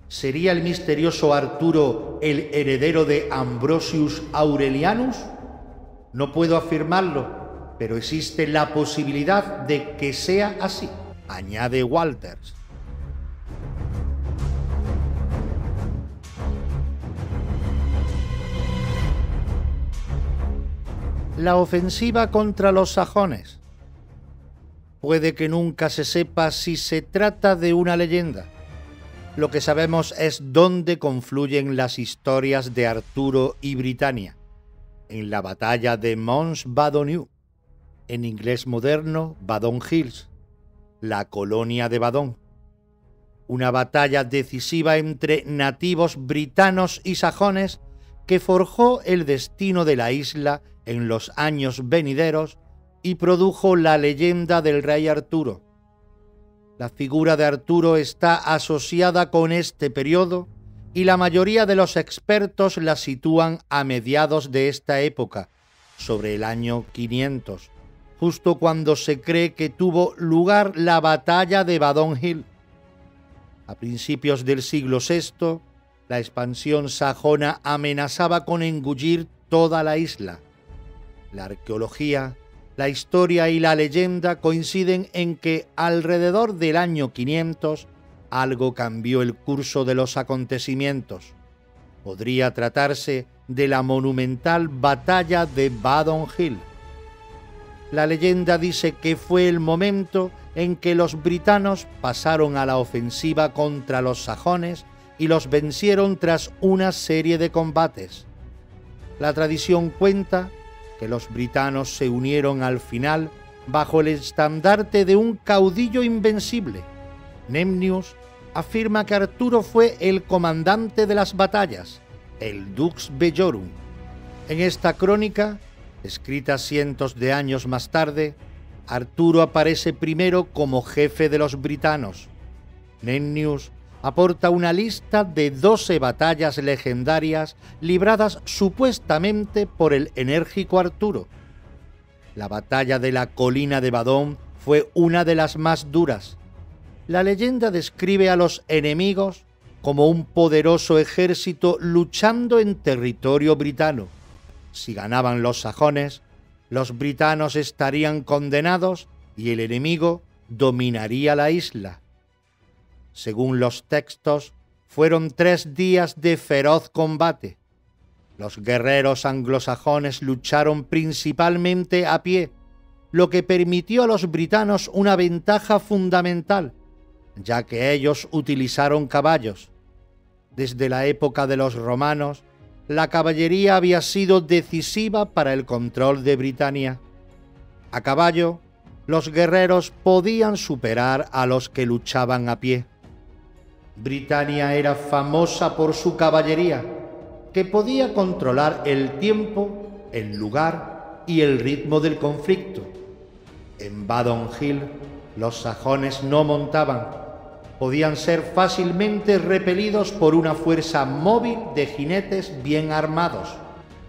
¿Sería el misterioso Arturo el heredero de Ambrosius Aurelianus? No puedo afirmarlo, pero existe la posibilidad de que sea así, añade Walters. La ofensiva contra los sajones. Puede que nunca se sepa si se trata de una leyenda. Lo que sabemos es dónde confluyen las historias de Arturo y Britania, en la batalla de Mons Badonioux, en inglés moderno Badon Hills, la colonia de Badón. Una batalla decisiva entre nativos britanos y sajones que forjó el destino de la isla en los años venideros y produjo la leyenda del rey Arturo. La figura de Arturo está asociada con este periodo y la mayoría de los expertos la sitúan a mediados de esta época, sobre el año 500, justo cuando se cree que tuvo lugar la batalla de Badon Hill. A principios del siglo VI, la expansión sajona amenazaba con engullir toda la isla. La arqueología, la historia y la leyenda coinciden en que alrededor del año 500 algo cambió el curso de los acontecimientos. Podría tratarse de la monumental batalla de Badon Hill. La leyenda dice que fue el momento en que los britanos pasaron a la ofensiva contra los sajones y los vencieron tras una serie de combates. La tradición cuenta que los britanos se unieron al final bajo el estandarte de un caudillo invencible. Memnius afirma que Arturo fue el comandante de las batallas, el Dux Bellorum. En esta crónica, escrita cientos de años más tarde, Arturo aparece primero como jefe de los britanos. Memnius aporta una lista de 12 batallas legendarias libradas supuestamente por el enérgico Arturo. La batalla de la colina de Badón fue una de las más duras. La leyenda describe a los enemigos como un poderoso ejército luchando en territorio britano. Si ganaban los sajones, los britanos estarían condenados y el enemigo dominaría la isla. Según los textos, fueron 3 días de feroz combate. Los guerreros anglosajones lucharon principalmente a pie, lo que permitió a los britanos una ventaja fundamental, ya que ellos utilizaron caballos. Desde la época de los romanos, la caballería había sido decisiva para el control de Britania. A caballo, los guerreros podían superar a los que luchaban a pie. Britania era famosa por su caballería, que podía controlar el tiempo, el lugar y el ritmo del conflicto. En Badon Hill, los sajones no montaban. Podían ser fácilmente repelidos por una fuerza móvil de jinetes bien armados,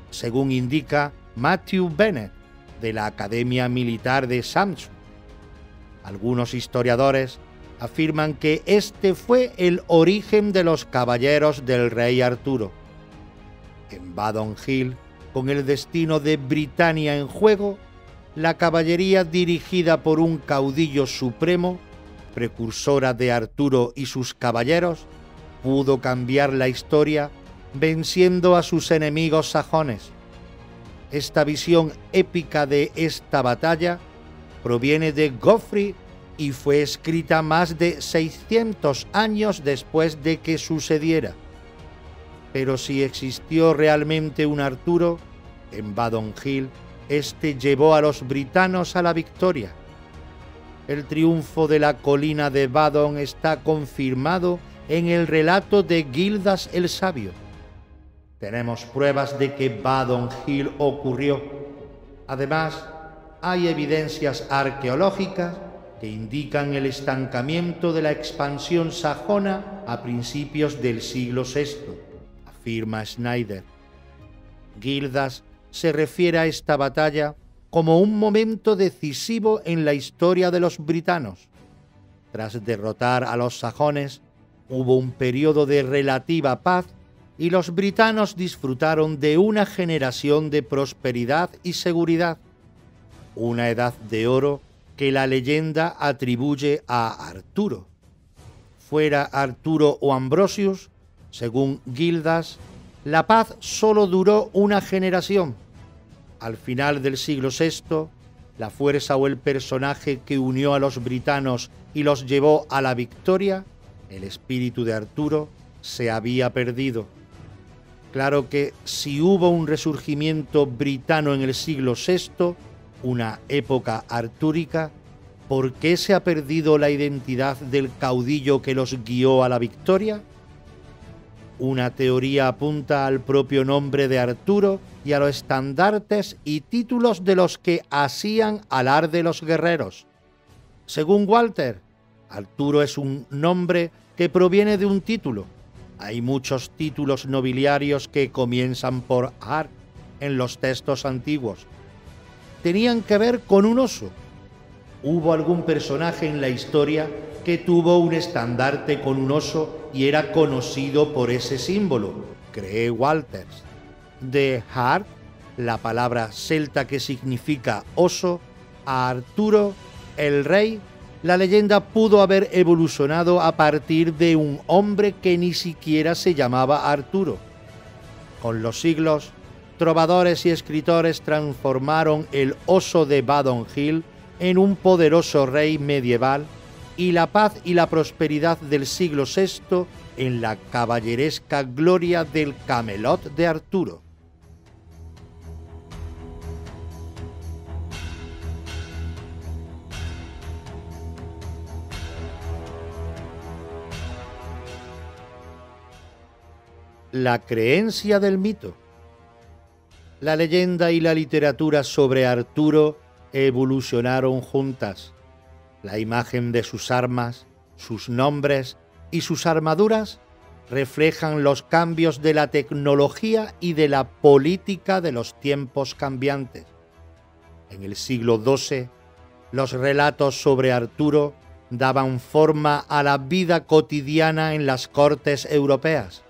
según indica Matthew Bennett, de la Academia Militar de Samsun. Algunos historiadores afirman que este fue el origen de los caballeros del rey Arturo. En Badon Hill, con el destino de Britania en juego, la caballería dirigida por un caudillo supremo, precursora de Arturo y sus caballeros, pudo cambiar la historia venciendo a sus enemigos sajones. Esta visión épica de esta batalla proviene de Geoffrey y fue escrita más de 600 años después de que sucediera. Pero si existió realmente un Arturo, en Badon Hill, este llevó a los britanos a la victoria. El triunfo de la colina de Badon está confirmado en el relato de Gildas el Sabio. Tenemos pruebas de que Badon Hill ocurrió. Además, hay evidencias arqueológicas que indican el estancamiento de la expansión sajona a principios del siglo VI, afirma Schneider. Gildas se refiere a esta batalla como un momento decisivo en la historia de los britanos. Tras derrotar a los sajones, hubo un periodo de relativa paz y los britanos disfrutaron de una generación de prosperidad y seguridad, una edad de oro que la leyenda atribuye a Arturo. Fuera Arturo o Ambrosius, según Gildas, la paz solo duró una generación. Al final del siglo VI, la fuerza o el personaje que unió a los britanos y los llevó a la victoria, el espíritu de Arturo, se había perdido. Claro que si hubo un resurgimiento britano en el siglo VI, una época artúrica, ¿por qué se ha perdido la identidad del caudillo que los guió a la victoria? Una teoría apunta al propio nombre de Arturo y a los estandartes y títulos de los que hacían alarde los guerreros. Según Walter, Arturo es un nombre que proviene de un título. Hay muchos títulos nobiliarios que comienzan por Ar en los textos antiguos. Tenían que ver con un oso. ¿Hubo algún personaje en la historia que tuvo un estandarte con un oso y era conocido por ese símbolo? Cree Walters. De Hart, la palabra celta que significa oso, a Arturo, el rey, la leyenda pudo haber evolucionado a partir de un hombre que ni siquiera se llamaba Arturo. Con los siglos, trovadores y escritores transformaron el oso de Badon Hill en un poderoso rey medieval y la paz y la prosperidad del siglo VI en la caballeresca gloria del Camelot de Arturo. La creencia del mito. La leyenda y la literatura sobre Arturo evolucionaron juntas. La imagen de sus armas, sus nombres y sus armaduras reflejan los cambios de la tecnología y de la política de los tiempos cambiantes. En el siglo XII, los relatos sobre Arturo daban forma a la vida cotidiana en las cortes europeas.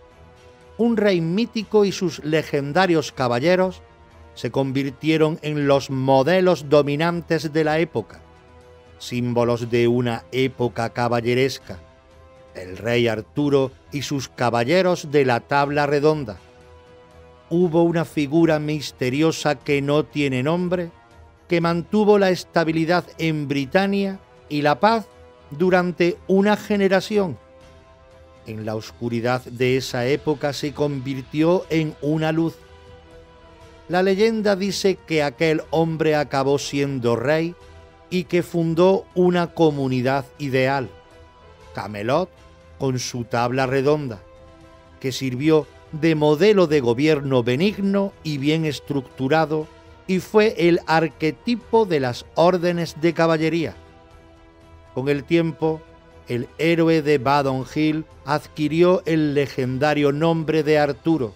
Un rey mítico y sus legendarios caballeros se convirtieron en los modelos dominantes de la época, símbolos de una época caballeresca, el rey Arturo y sus caballeros de la tabla redonda. Hubo una figura misteriosa que no tiene nombre, que mantuvo la estabilidad en Britania y la paz durante una generación. En la oscuridad de esa época se convirtió en una luz. La leyenda dice que aquel hombre acabó siendo rey y que fundó una comunidad ideal, Camelot, con su tabla redonda, que sirvió de modelo de gobierno benigno y bien estructurado y fue el arquetipo de las órdenes de caballería. Con el tiempo, el héroe de Badon Hill adquirió el legendario nombre de Arturo,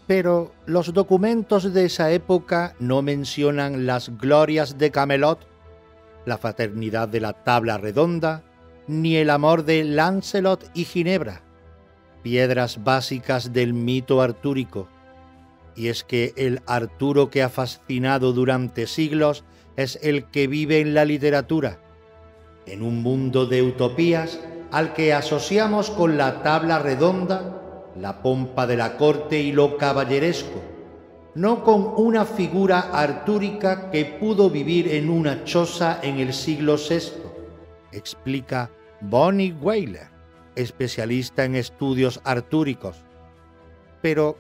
pero los documentos de esa época no mencionan las glorias de Camelot, la fraternidad de la tabla redonda, ni el amor de Lancelot y Ginebra, piedras básicas del mito artúrico. Y es que el Arturo que ha fascinado durante siglos es el que vive en la literatura, en un mundo de utopías al que asociamos con la tabla redonda, la pompa de la corte y lo caballeresco, no con una figura artúrica que pudo vivir en una choza en el siglo VI, explica Bonnie Weyler, especialista en estudios artúricos. Pero,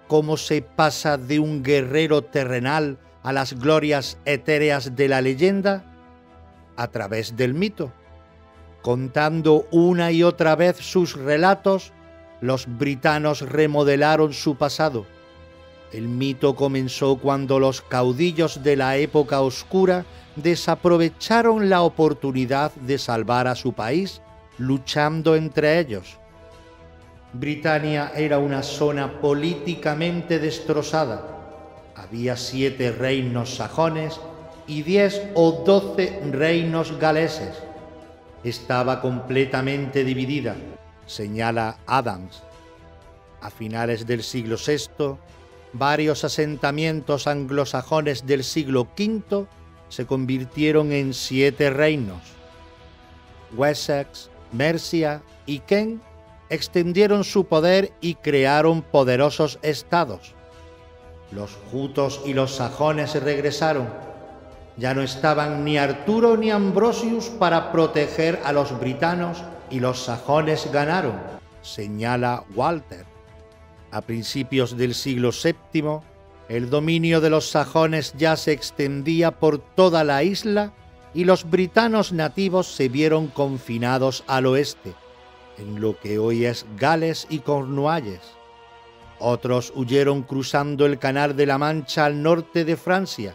¿cómo se pasa de un guerrero terrenal a las glorias etéreas de la leyenda? A través del mito. Contando una y otra vez sus relatos, los britanos remodelaron su pasado. El mito comenzó cuando los caudillos de la época oscura desaprovecharon la oportunidad de salvar a su país luchando entre ellos. Britania era una zona políticamente destrozada. Había 7 reinos sajones y 10 o 12 reinos galeses. Estaba completamente dividida, señala Adams. A finales del siglo VI, varios asentamientos anglosajones del siglo V se convirtieron en 7 reinos. Wessex, Mercia y Kent extendieron su poder y crearon poderosos estados. Los jutos y los sajones regresaron. Ya no estaban ni Arturo ni Ambrosius para proteger a los britanos y los sajones ganaron, señala Walter. A principios del siglo VII, el dominio de los sajones ya se extendía por toda la isla y los britanos nativos se vieron confinados al oeste, en lo que hoy es Gales y Cornualles. Otros huyeron cruzando el Canal de la Mancha al norte de Francia,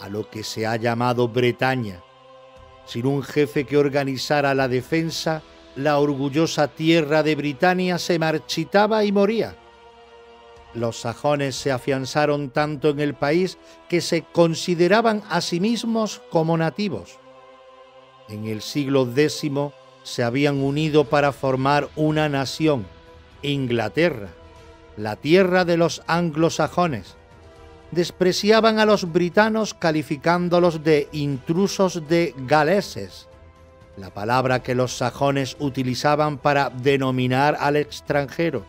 a lo que se ha llamado Bretaña. Sin un jefe que organizara la defensa, la orgullosa tierra de Britania se marchitaba y moría. Los sajones se afianzaron tanto en el país que se consideraban a sí mismos como nativos. En el siglo X se habían unido para formar una nación, Inglaterra, la tierra de los anglosajones. Despreciaban a los britanos calificándolos de intrusos de galeses, la palabra que los sajones utilizaban para denominar al extranjero.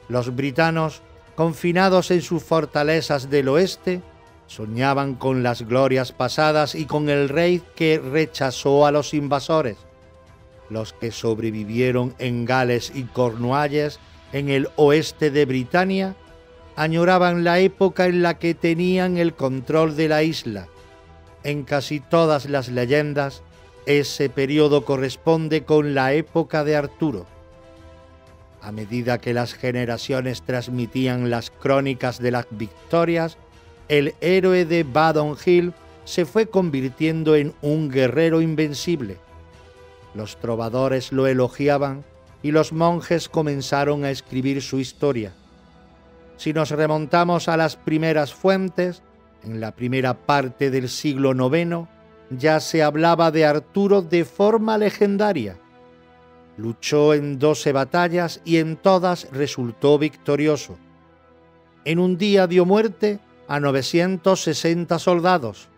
Los britanos, confinados en sus fortalezas del oeste, soñaban con las glorias pasadas y con el rey que rechazó a los invasores. Los que sobrevivieron en Gales y Cornualles, en el oeste de Britania, añoraban la época en la que tenían el control de la isla. En casi todas las leyendas, ese periodo corresponde con la época de Arturo. A medida que las generaciones transmitían las crónicas de las victorias, el héroe de Badon Hill se fue convirtiendo en un guerrero invencible. Los trovadores lo elogiaban y los monjes comenzaron a escribir su historia. Si nos remontamos a las primeras fuentes, En la primera parte del siglo IX ya se hablaba de Arturo de forma legendaria. Luchó en 12 batallas y en todas resultó victorioso. En un día dio muerte a 960 soldados.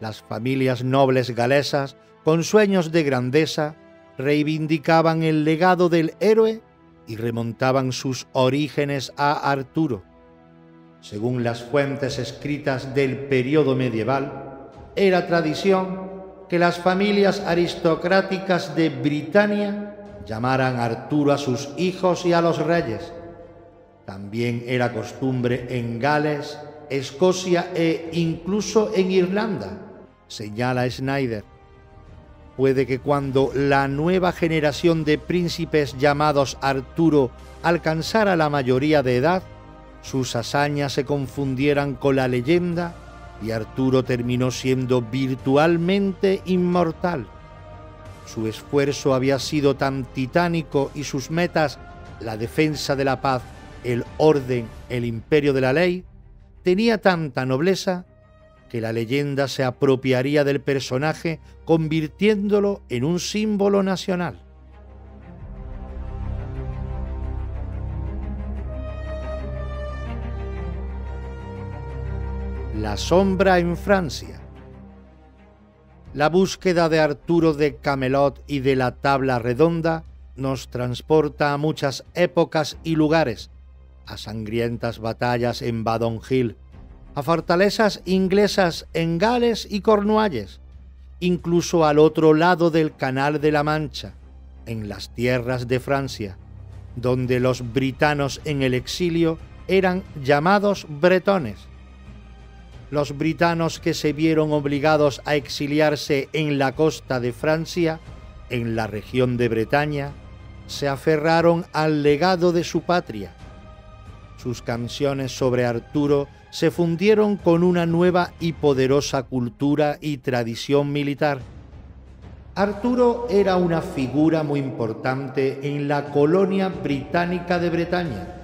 Las familias nobles galesas, con sueños de grandeza, reivindicaban el legado del héroe y remontaban sus orígenes a Arturo. Según las fuentes escritas del período medieval, era tradición que las familias aristocráticas de Britania llamaran Arturo a sus hijos y a los reyes. También era costumbre en Gales, Escocia e incluso en Irlanda, señala Snyder. Puede que cuando la nueva generación de príncipes llamados Arturo alcanzara la mayoría de edad, sus hazañas se confundieran con la leyenda y Arturo terminó siendo virtualmente inmortal. Su esfuerzo había sido tan titánico y sus metas, la defensa de la paz, el orden, el imperio de la ley, tenía tanta nobleza que la leyenda se apropiaría del personaje convirtiéndolo en un símbolo nacional. La sombra en Francia. La búsqueda de Arturo de Camelot y de la Tabla Redonda nos transporta a muchas épocas y lugares, a sangrientas batallas en Badon Hill, a fortalezas inglesas en Gales y Cornualles, incluso al otro lado del Canal de la Mancha, en las tierras de Francia, donde los britanos en el exilio eran llamados bretones. Los britanos que se vieron obligados a exiliarse en la costa de Francia, en la región de Bretaña, se aferraron al legado de su patria. Sus canciones sobre Arturo se fundieron con una nueva y poderosa cultura y tradición militar. Arturo era una figura muy importante en la colonia británica de Bretaña,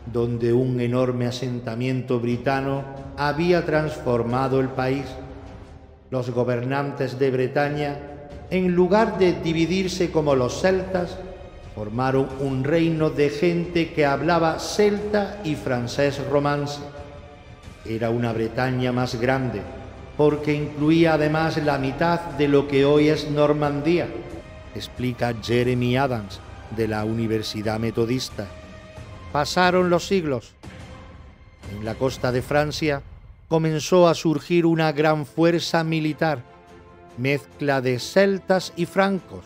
donde un enorme asentamiento britano había transformado el país. Los gobernantes de Bretaña, en lugar de dividirse como los celtas, formaron un reino de gente que hablaba celta y francés romance. Era una Bretaña más grande, porque incluía además la mitad de lo que hoy es Normandía, explica Jeremy Adams, de la Universidad Metodista. Pasaron los siglos. En la costa de Francia comenzó a surgir una gran fuerza militar, mezcla de celtas y francos,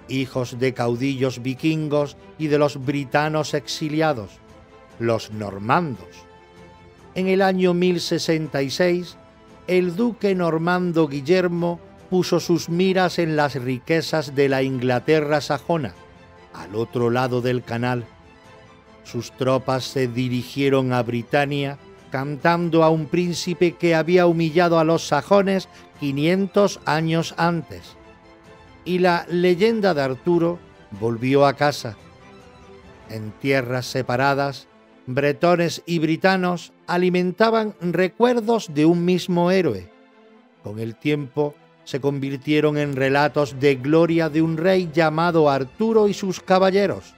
hijos de caudillos vikingos y de los britanos exiliados, los normandos. En el año 1066, el duque normando Guillermo puso sus miras en las riquezas de la Inglaterra sajona, al otro lado del canal. Sus tropas se dirigieron a Britania cantando a un príncipe que había humillado a los sajones 500 años antes. Y la leyenda de Arturo volvió a casa. En tierras separadas, bretones y britanos alimentaban recuerdos de un mismo héroe. Con el tiempo se convirtieron en relatos de gloria de un rey llamado Arturo y sus caballeros.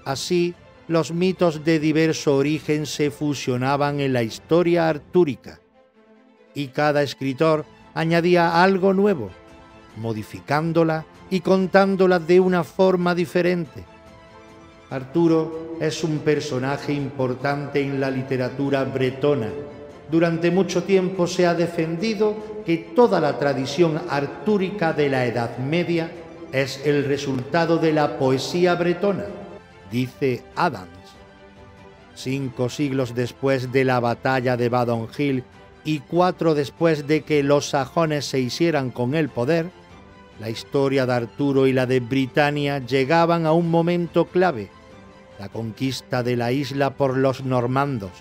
Así, los mitos de diverso origen se fusionaban en la historia artúrica, y cada escritor añadía algo nuevo, modificándola y contándola de una forma diferente. Arturo es un personaje importante en la literatura bretona. Durante mucho tiempo se ha defendido que toda la tradición artúrica de la Edad Media es el resultado de la poesía bretona, dice Adams. 5 siglos después de la batalla de Badon Hill y 4 después de que los sajones se hicieran con el poder, la historia de Arturo y la de Britania llegaban a un momento clave: la conquista de la isla por los normandos,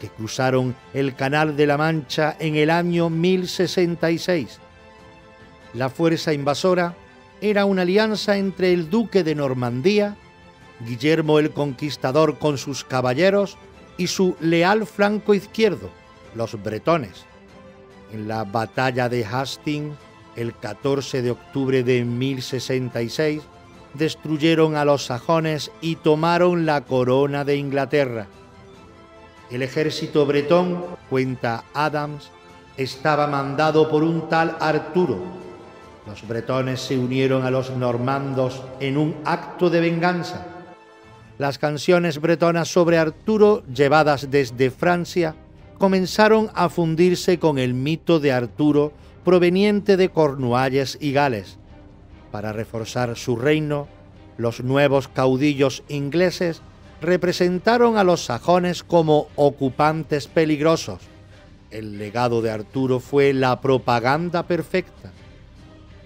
que cruzaron el Canal de la Mancha en el año 1066. La fuerza invasora era una alianza entre el duque de Normandía, Guillermo el Conquistador con sus caballeros y su leal flanco izquierdo, los bretones. En la batalla de Hastings, el 14 de octubre de 1066, destruyeron a los sajones y tomaron la corona de Inglaterra. El ejército bretón, cuenta Adams, estaba mandado por un tal Arturo. Los bretones se unieron a los normandos en un acto de venganza. Las canciones bretonas sobre Arturo, llevadas desde Francia, comenzaron a fundirse con el mito de Arturo proveniente de Cornualles y Gales. Para reforzar su reino, los nuevos caudillos ingleses representaron a los sajones como ocupantes peligrosos. El legado de Arturo fue la propaganda perfecta.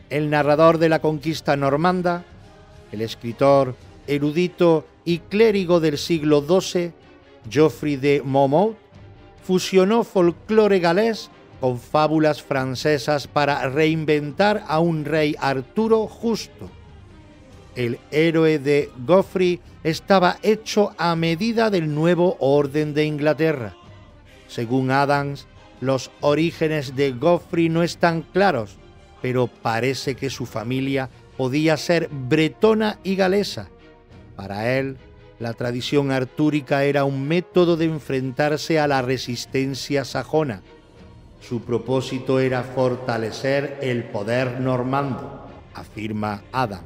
El narrador de la conquista normanda, el escritor, erudito y clérigo del siglo XII, Geoffrey de Monmouth, fusionó folclore galés con fábulas francesas para reinventar a un rey Arturo justo. El héroe de Geoffrey estaba hecho a medida del nuevo orden de Inglaterra. Según Adams, los orígenes de Geoffrey no están claros, pero parece que su familia podía ser bretona y galesa. Para él, la tradición artúrica era un método de enfrentarse a la resistencia sajona. Su propósito era fortalecer el poder normando, afirma Adams.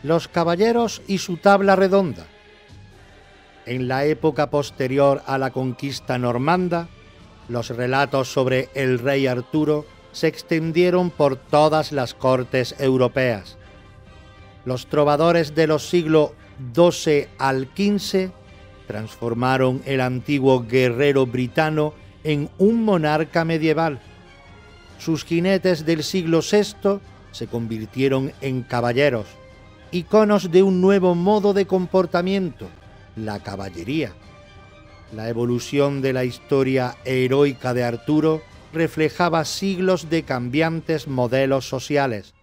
Los caballeros y su tabla redonda. En la época posterior a la conquista normanda, los relatos sobre el rey Arturo se extendieron por todas las cortes europeas. Los trovadores de los siglos XII al XV transformaron el antiguo guerrero britano en un monarca medieval. Sus jinetes del siglo VI se convirtieron en caballeros, iconos de un nuevo modo de comportamiento, la caballería. La evolución de la historia heroica de Arturo reflejaba siglos de cambiantes modelos sociales.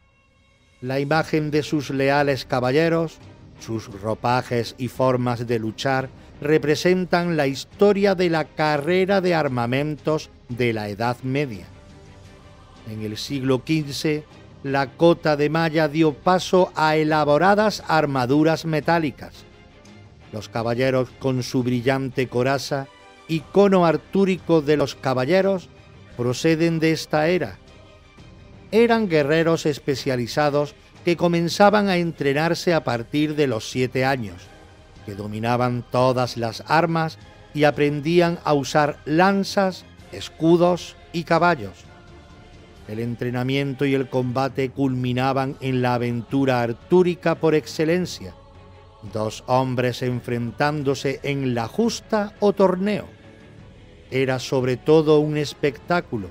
La imagen de sus leales caballeros, sus ropajes y formas de luchar representan la historia de la carrera de armamentos de la Edad Media. En el siglo XV, la cota de malla dio paso a elaboradas armaduras metálicas. Los caballeros con su brillante coraza, icono artúrico de los caballeros, proceden de esta era. Eran guerreros especializados que comenzaban a entrenarse a partir de los 7 años, que dominaban todas las armas y aprendían a usar lanzas, escudos y caballos. El entrenamiento y el combate culminaban en la aventura artúrica por excelencia, 2 hombres enfrentándose en la justa o torneo. Era sobre todo un espectáculo.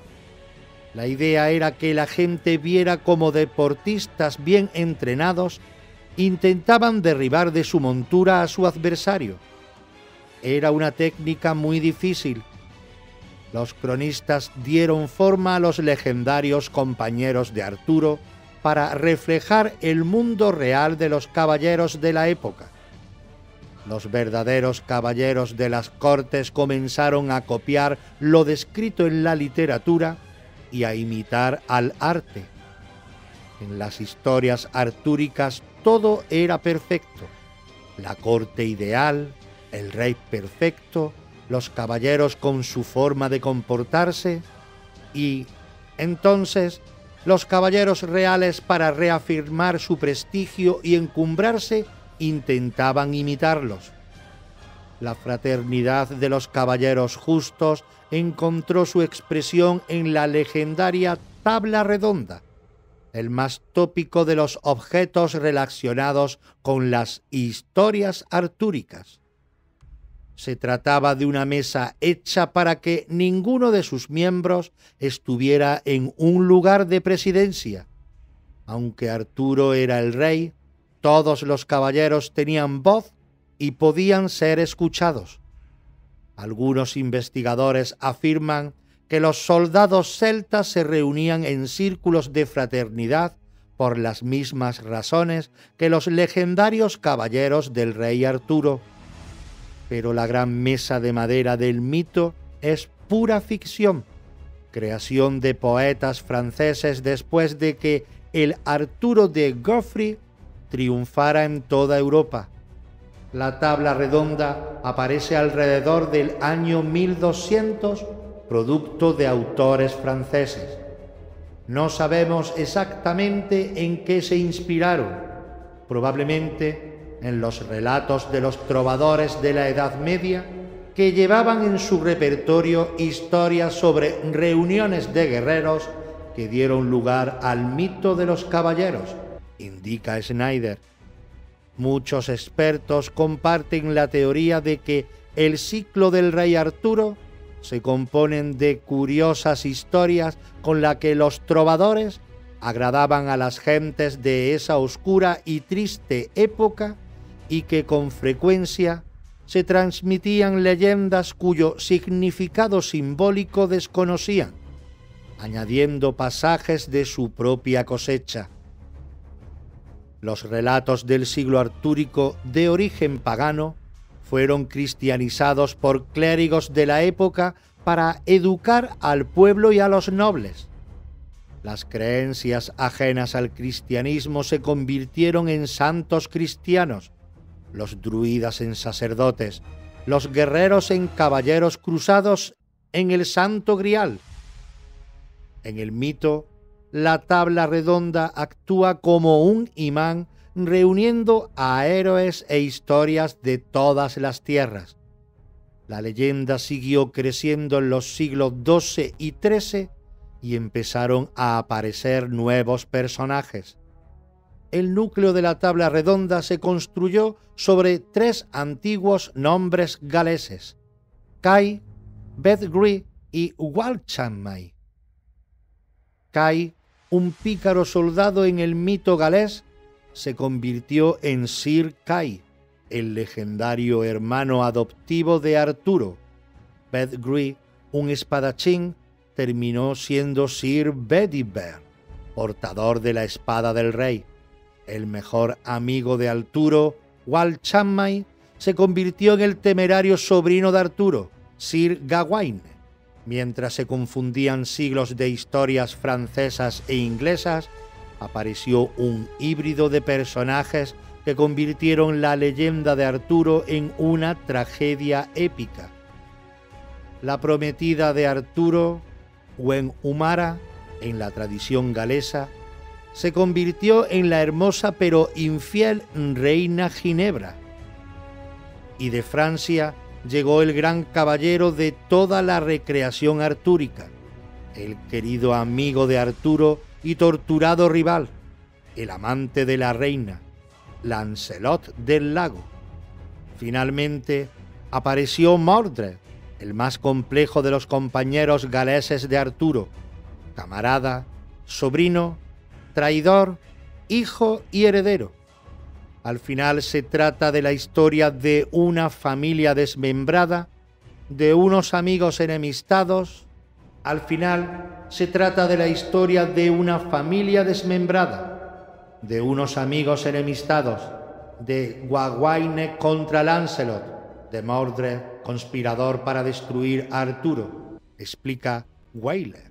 La idea era que la gente viera cómo deportistas bien entrenados intentaban derribar de su montura a su adversario. Era una técnica muy difícil. Los cronistas dieron forma a los legendarios compañeros de Arturo para reflejar el mundo real de los caballeros de la época. Los verdaderos caballeros de las cortes comenzaron a copiar lo descrito en la literatura y a imitar al arte. En las historias artúricas todo era perfecto: la corte ideal, el rey perfecto, los caballeros con su forma de comportarse y, entonces, los caballeros reales, para reafirmar su prestigio y encumbrarse, intentaban imitarlos. La fraternidad de los caballeros justos encontró su expresión en la legendaria tabla redonda, el más tópico de los objetos relacionados con las historias artúricas. Se trataba de una mesa hecha para que ninguno de sus miembros estuviera en un lugar de presidencia. Aunque Arturo era el rey, todos los caballeros tenían voz y podían ser escuchados. Algunos investigadores afirman que los soldados celtas se reunían en círculos de fraternidad por las mismas razones que los legendarios caballeros del rey Arturo. Pero la gran mesa de madera del mito es pura ficción, creación de poetas franceses después de que el Arturo de Geoffrey triunfara en toda Europa. La tabla redonda aparece alrededor del año 1200, producto de autores franceses. No sabemos exactamente en qué se inspiraron, probablemente en los relatos de los trovadores de la Edad Media, que llevaban en su repertorio historias sobre reuniones de guerreros que dieron lugar al mito de los caballeros, indica Snyder. Muchos expertos comparten la teoría de que el ciclo del rey Arturo se componen de curiosas historias con las que los trovadores agradaban a las gentes de esa oscura y triste época y que con frecuencia se transmitían leyendas cuyo significado simbólico desconocían, añadiendo pasajes de su propia cosecha. Los relatos del siglo artúrico de origen pagano fueron cristianizados por clérigos de la época para educar al pueblo y a los nobles. Las creencias ajenas al cristianismo se convirtieron en santos cristianos, los druidas en sacerdotes, los guerreros en caballeros cruzados en el Santo Grial. En el mito, la tabla redonda actúa como un imán reuniendo a héroes e historias de todas las tierras. La leyenda siguió creciendo en los siglos XII y XIII y empezaron a aparecer nuevos personajes. El núcleo de la tabla redonda se construyó sobre tres antiguos nombres galeses: Cai, Bedgree y Walchamay. Cai, un pícaro soldado en el mito galés, se convirtió en Sir Cai, el legendario hermano adoptivo de Arturo. Bedgree, un espadachín, terminó siendo Sir Bedivere, portador de la espada del rey. El mejor amigo de Arturo, Walchamay, se convirtió en el temerario sobrino de Arturo, Sir Gawain. Mientras se confundían siglos de historias francesas e inglesas, apareció un híbrido de personajes que convirtieron la leyenda de Arturo en una tragedia épica. La prometida de Arturo, Gwen Umara, en la tradición galesa, se convirtió en la hermosa pero infiel reina Ginebra. Y de Francia llegó el gran caballero de toda la recreación artúrica, el querido amigo de Arturo y torturado rival, el amante de la reina, Lancelot del Lago. Finalmente apareció Mordred, el más complejo de los compañeros galeses de Arturo, camarada, sobrino, traidor, hijo y heredero. Al final se trata de la historia de una familia desmembrada, de unos amigos enemistados. Al final se trata de la historia de una familia desmembrada, de unos amigos enemistados, de Gawain contra Lancelot, de Mordred, conspirador para destruir a Arturo, explica Weiler.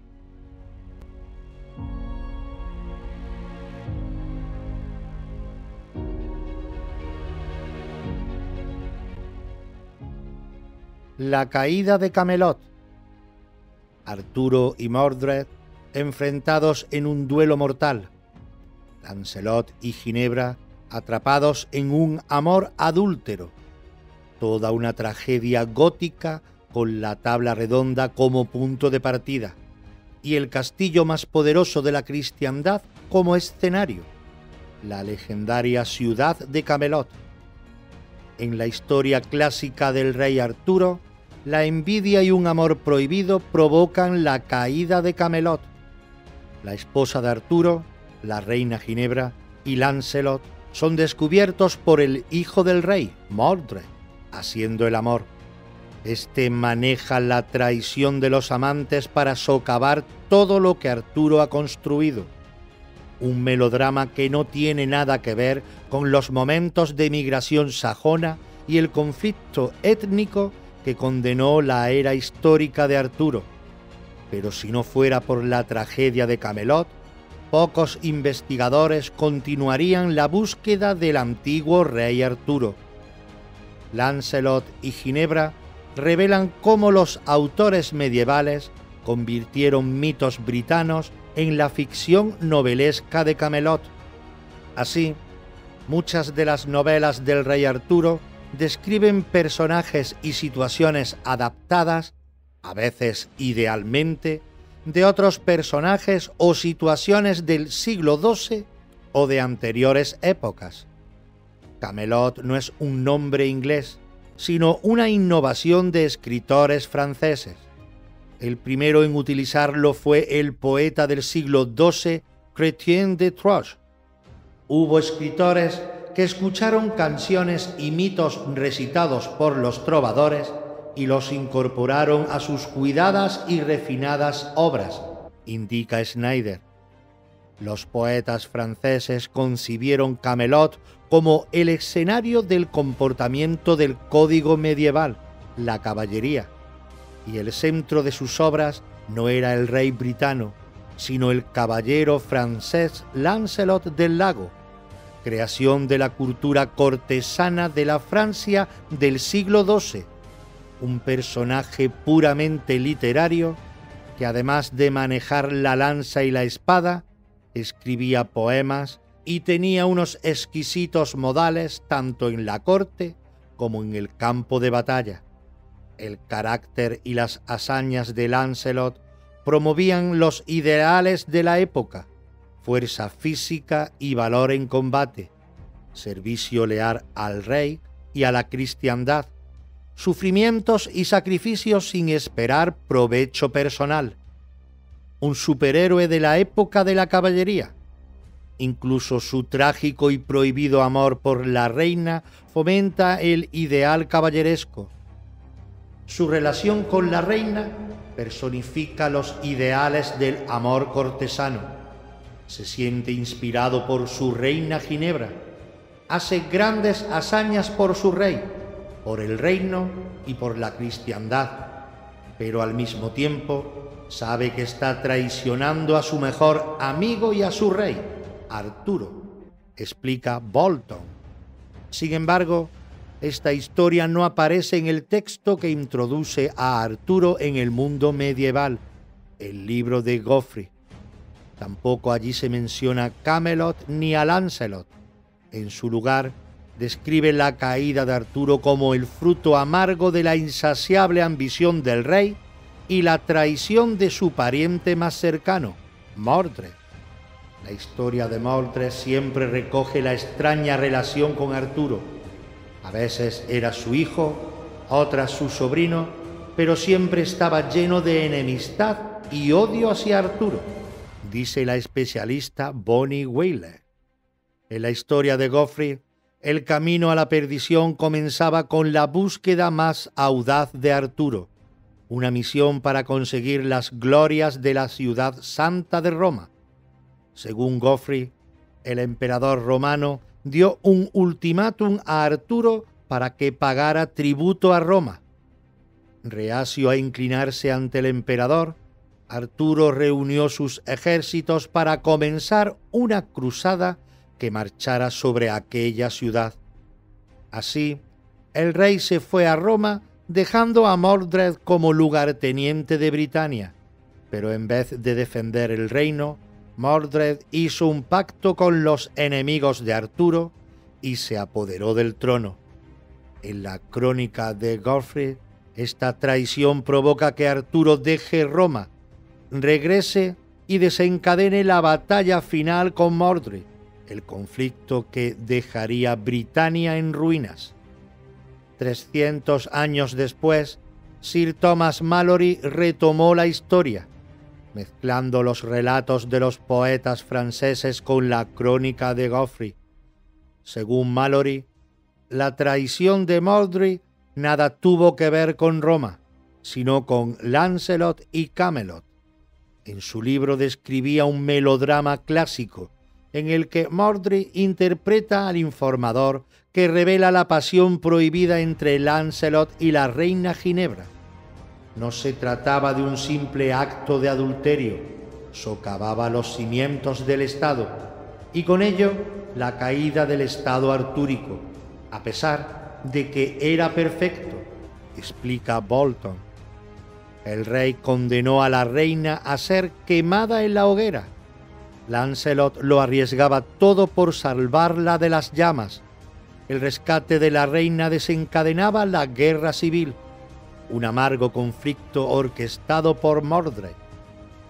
La caída de Camelot. Arturo y Mordred enfrentados en un duelo mortal. Lancelot y Ginebra atrapados en un amor adúltero. Toda una tragedia gótica con la tabla redonda como punto de partida y el castillo más poderoso de la cristiandad como escenario, la legendaria ciudad de Camelot. En la historia clásica del rey Arturo, la envidia y un amor prohibido provocan la caída de Camelot. La esposa de Arturo, la reina Ginebra y Lancelot son descubiertos por el hijo del rey, Mordred, haciendo el amor. Este maneja la traición de los amantes para socavar todo lo que Arturo ha construido. Un melodrama que no tiene nada que ver con los momentos de migración sajona y el conflicto étnico que condenó la era histórica de Arturo. Pero si no fuera por la tragedia de Camelot, pocos investigadores continuarían la búsqueda del antiguo rey Arturo. Lancelot y Ginebra revelan cómo los autores medievales convirtieron mitos britanos en la ficción novelesca de Camelot. Así, muchas de las novelas del rey Arturo describen personajes y situaciones adaptadas, a veces idealmente, de otros personajes o situaciones del siglo XII o de anteriores épocas. Camelot no es un nombre inglés, sino una innovación de escritores franceses. El primero en utilizarlo fue el poeta del siglo XII, Chrétien de Troyes. Hubo escritores que escucharon canciones y mitos recitados por los trovadores y los incorporaron a sus cuidadas y refinadas obras, indica Snyder. Los poetas franceses concibieron Camelot como el escenario del comportamiento del código medieval, la caballería, y el centro de sus obras no era el rey britano, sino el caballero francés Lancelot del Lago, creación de la cultura cortesana de la Francia del siglo XII, un personaje puramente literario que, además de manejar la lanza y la espada, escribía poemas y tenía unos exquisitos modales tanto en la corte como en el campo de batalla. El carácter y las hazañas de Lancelot promovían los ideales de la época: fuerza física y valor en combate, servicio leal al rey y a la cristiandad, sufrimientos y sacrificios sin esperar provecho personal. Un superhéroe de la época de la caballería. Incluso su trágico y prohibido amor por la reina fomenta el ideal caballeresco. Su relación con la reina personifica los ideales del amor cortesano. Se siente inspirado por su reina Ginebra. Hace grandes hazañas por su rey, por el reino y por la cristiandad, pero al mismo tiempo sabe que está traicionando a su mejor amigo y a su rey, Arturo, explica Bolton. Sin embargo, esta historia no aparece en el texto que introduce a Arturo en el mundo medieval, el libro de Geoffrey. Tampoco allí se menciona Camelot ni a Lancelot. En su lugar, describe la caída de Arturo como el fruto amargo de la insaciable ambición del rey y la traición de su pariente más cercano, Mordred. La historia de Mordred siempre recoge la extraña relación con Arturo. A veces era su hijo, otras su sobrino, pero siempre estaba lleno de enemistad y odio hacia Arturo, dice la especialista Bonnie Wheeler. En la historia de Geoffrey, el camino a la perdición comenzaba con la búsqueda más audaz de Arturo, una misión para conseguir las glorias de la ciudad santa de Roma. Según Geoffrey, el emperador romano dio un ultimátum a Arturo para que pagara tributo a Roma. Reacio a inclinarse ante el emperador, Arturo reunió sus ejércitos para comenzar una cruzada que marchara sobre aquella ciudad. Así, el rey se fue a Roma dejando a Mordred como lugarteniente de Britania, pero en vez de defender el reino, Mordred hizo un pacto con los enemigos de Arturo y se apoderó del trono. En la crónica de Geoffrey, esta traición provoca que Arturo deje Roma, regrese y desencadene la batalla final con Mordred, el conflicto que dejaría Britania en ruinas. 300 años después, Sir Thomas Malory retomó la historia, mezclando los relatos de los poetas franceses con la crónica de Geoffrey. Según Malory, la traición de Mordred nada tuvo que ver con Roma, sino con Lancelot y Camelot. En su libro describía un melodrama clásico en el que Mordred interpreta al informador que revela la pasión prohibida entre Lancelot y la reina Ginebra. No se trataba de un simple acto de adulterio, socavaba los cimientos del Estado y con ello la caída del Estado artúrico, a pesar de que era perfecto, explica Bolton. El rey condenó a la reina a ser quemada en la hoguera. Lancelot lo arriesgaba todo por salvarla de las llamas. El rescate de la reina desencadenaba la guerra civil, un amargo conflicto orquestado por Mordred.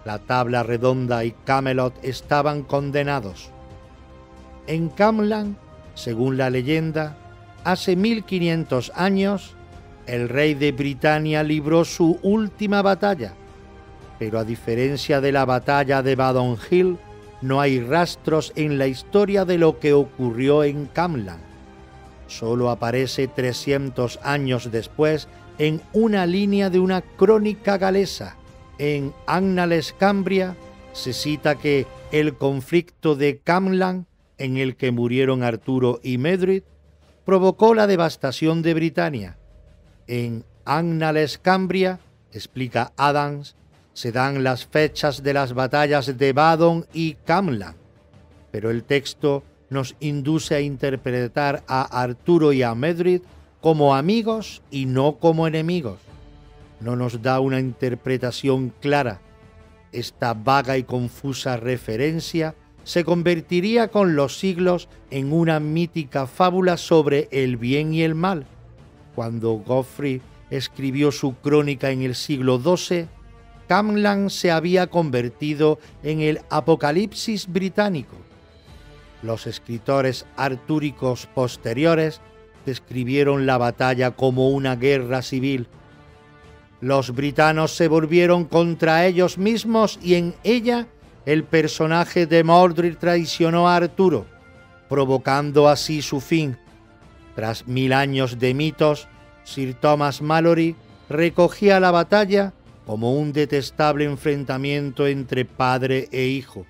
La tabla redonda y Camelot estaban condenados. En Camlan, según la leyenda, hace 1500 años, el rey de Britania libró su última batalla, pero a diferencia de la batalla de Badon Hill, no hay rastros en la historia de lo que ocurrió en Camlan. Solo aparece 300 años después en una línea de una crónica galesa. En Annales Cambria se cita que el conflicto de Camlan, en el que murieron Arturo y Medred, provocó la devastación de Britania. En Annales Cambria, explica Adams, se dan las fechas de las batallas de Badon y Camlan, pero el texto nos induce a interpretar a Arturo y a Medred como amigos y no como enemigos. No nos da una interpretación clara. Esta vaga y confusa referencia se convertiría con los siglos en una mítica fábula sobre el bien y el mal. Cuando Geoffrey escribió su crónica en el siglo XII, Camlan se había convertido en el Apocalipsis británico. Los escritores artúricos posteriores describieron la batalla como una guerra civil. Los britanos se volvieron contra ellos mismos y en ella el personaje de Mordred traicionó a Arturo, provocando así su fin. Tras 1000 años de mitos, Sir Thomas Malory recogía la batalla como un detestable enfrentamiento entre padre e hijo.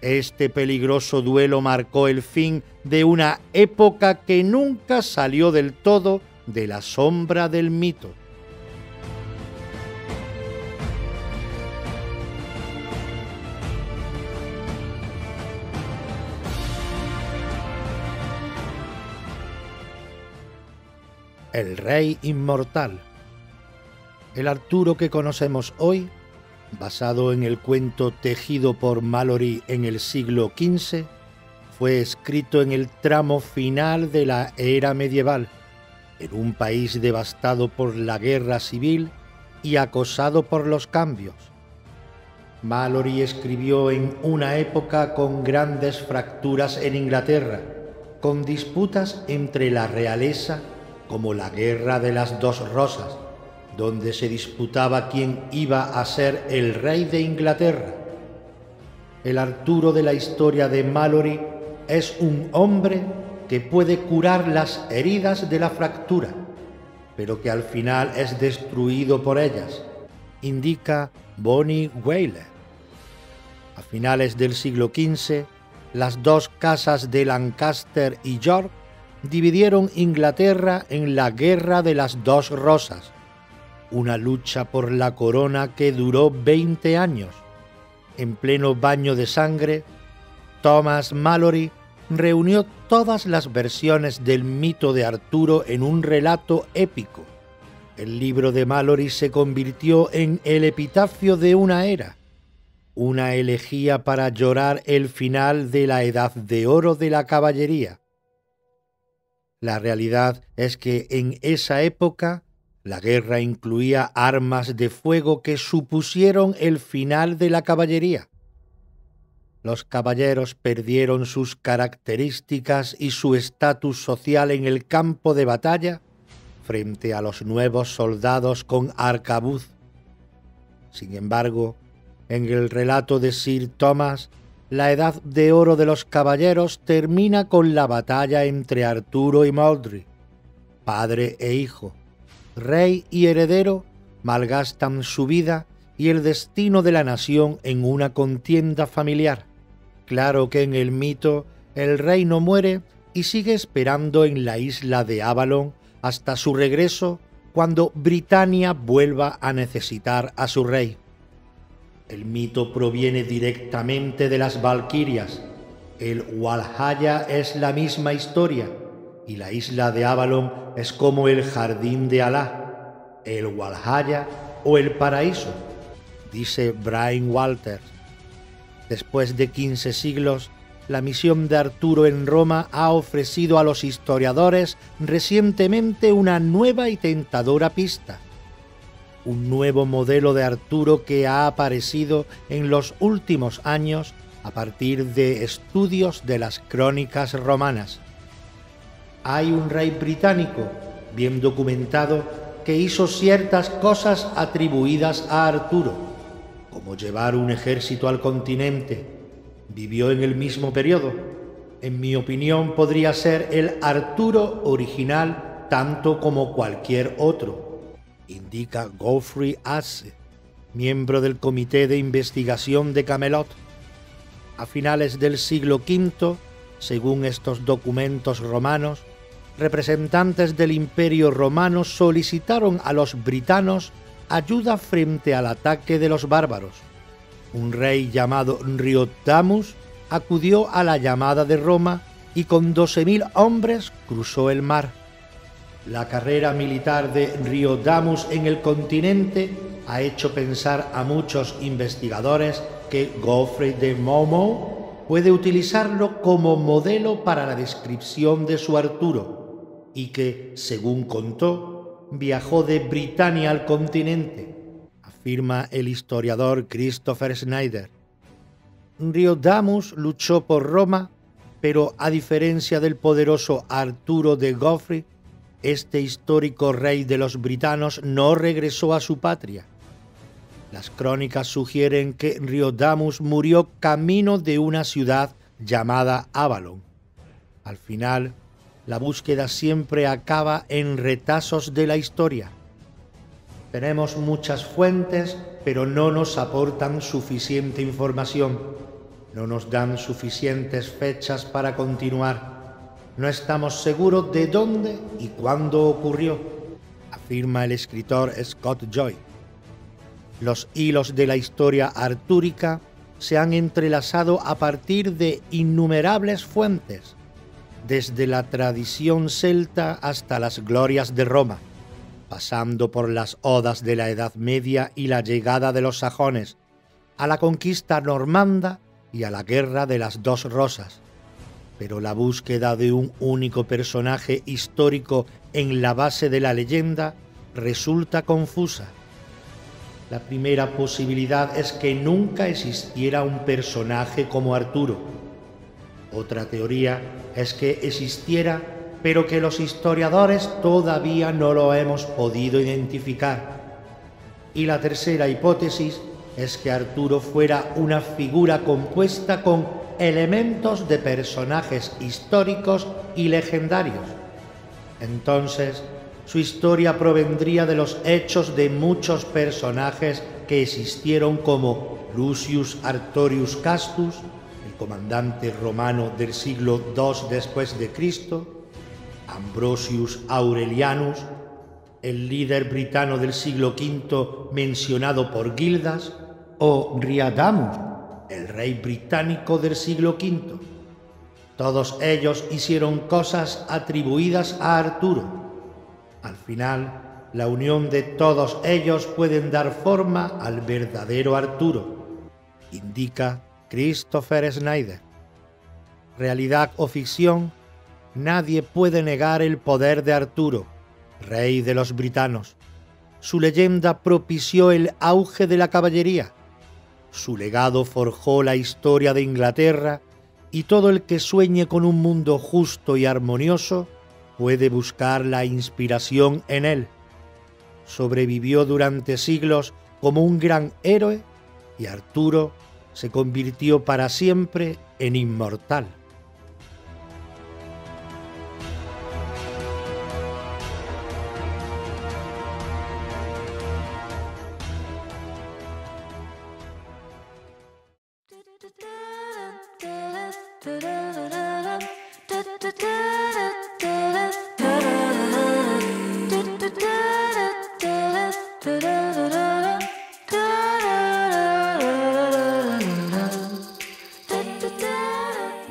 Este peligroso duelo marcó el fin de una época que nunca salió del todo de la sombra del mito. El rey inmortal. El Arturo que conocemos hoy, basado en el cuento tejido por Malory en el siglo XV, fue escrito en el tramo final de la era medieval, en un país devastado por la guerra civil y acosado por los cambios. Malory escribió en una época con grandes fracturas en Inglaterra, con disputas entre la realeza, como la Guerra de las Dos Rosas, donde se disputaba quién iba a ser el rey de Inglaterra. El Arturo de la historia de Malory es un hombre que puede curar las heridas de la fractura, pero que al final es destruido por ellas, indica Bonnie Wheeler. A finales del siglo XV, las dos casas de Lancaster y York dividieron Inglaterra en la Guerra de las Dos Rosas, una lucha por la corona que duró 20 años. En pleno baño de sangre, Thomas Malory reunió todas las versiones del mito de Arturo en un relato épico. El libro de Malory se convirtió en el epitafio de una era, una elegía para llorar el final de la Edad de Oro de la caballería. La realidad es que en esa época la guerra incluía armas de fuego que supusieron el final de la caballería. Los caballeros perdieron sus características y su estatus social en el campo de batalla frente a los nuevos soldados con arcabuz. Sin embargo, en el relato de Sir Thomas, la edad de oro de los caballeros termina con la batalla entre Arturo y Mordred, padre e hijo, rey y heredero, malgastan su vida y el destino de la nación en una contienda familiar. Claro que en el mito el rey no muere y sigue esperando en la isla de Avalon hasta su regreso, cuando Britania vuelva a necesitar a su rey. El mito proviene directamente de las Valquirias. El Valhalla es la misma historia y la isla de Avalon es como el jardín de Alá, el Valhalla o el paraíso, dice Brian Walters. Después de 15 siglos, la misión de Arturo en Roma ha ofrecido a los historiadores recientemente una nueva y tentadora pista. Un nuevo modelo de Arturo que ha aparecido en los últimos años a partir de estudios de las crónicas romanas. Hay un rey británico, bien documentado, que hizo ciertas cosas atribuidas a Arturo, como llevar un ejército al continente. Vivió en el mismo periodo. En mi opinión, podría ser el Arturo original tanto como cualquier otro, indica Geoffrey Asse, miembro del Comité de Investigación de Camelot. A finales del siglo V, según estos documentos romanos, representantes del Imperio Romano solicitaron a los britanos ayuda frente al ataque de los bárbaros. Un rey llamado Riodamus acudió a la llamada de Roma y con 12.000 hombres cruzó el mar. La carrera militar de Riodamus en el continente ha hecho pensar a muchos investigadores que Geoffrey de Monmouth puede utilizarlo como modelo para la descripción de su Arturo y que, según contó, viajó de Britania al continente, afirma el historiador Christopher Snyder. Riodamus luchó por Roma, pero a diferencia del poderoso Arturo de Geoffrey, este histórico rey de los britanos no regresó a su patria. Las crónicas sugieren que Riodamus murió camino de una ciudad llamada Avalon. Al final, la búsqueda siempre acaba en retazos de la historia. Tenemos muchas fuentes, pero no nos aportan suficiente información. No nos dan suficientes fechas para continuar. No estamos seguros de dónde y cuándo ocurrió, afirma el escritor Scott Joy. Los hilos de la historia artúrica se han entrelazado a partir de innumerables fuentes, desde la tradición celta hasta las glorias de Roma, pasando por las odas de la Edad Media y la llegada de los sajones, a la conquista normanda y a la Guerra de las Dos Rosas. Pero la búsqueda de un único personaje histórico en la base de la leyenda resulta confusa. La primera posibilidad es que nunca existiera un personaje como Arturo. Otra teoría es que existiera, pero que los historiadores todavía no lo hemos podido identificar. Y la tercera hipótesis es que Arturo fuera una figura compuesta con elementos de personajes históricos y legendarios. Entonces, su historia provendría de los hechos de muchos personajes que existieron, como Lucius Artorius Castus, el comandante romano del siglo II después de Cristo, Ambrosius Aurelianus, el líder britano del siglo V mencionado por Gildas, o Riodamus, el rey británico del siglo V. Todos ellos hicieron cosas atribuidas a Arturo. Al final, la unión de todos ellos pueden dar forma al verdadero Arturo, indica Christopher Snyder. Realidad o ficción, nadie puede negar el poder de Arturo, rey de los britanos. Su leyenda propició el auge de la caballería. Su legado forjó la historia de Inglaterra y todo el que sueñe con un mundo justo y armonioso puede buscar la inspiración en él. Sobrevivió durante siglos como un gran héroe y Arturo se convirtió para siempre en inmortal.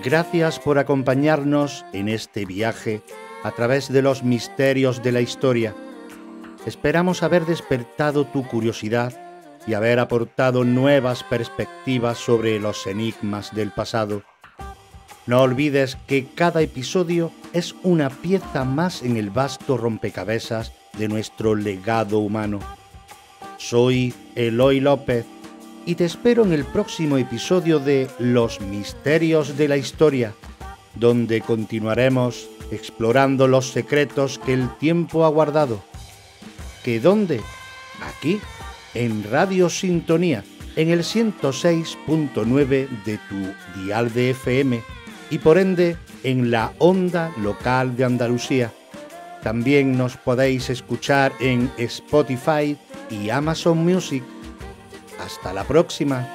Gracias por acompañarnos en este viaje a través de los misterios de la historia. Esperamos haber despertado tu curiosidad y haber aportado nuevas perspectivas sobre los enigmas del pasado. No olvides que cada episodio es una pieza más en el vasto rompecabezas de nuestro legado humano. Soy Eloy López y te espero en el próximo episodio de Los Misterios de la Historia, donde continuaremos explorando los secretos que el tiempo ha guardado. ¿Que dónde? Aquí, en Radio Sintonía, en el 106.9 de tu dial de FM y por ende en la onda local de Andalucía. También nos podéis escuchar en Spotify y Amazon Music. Hasta la próxima.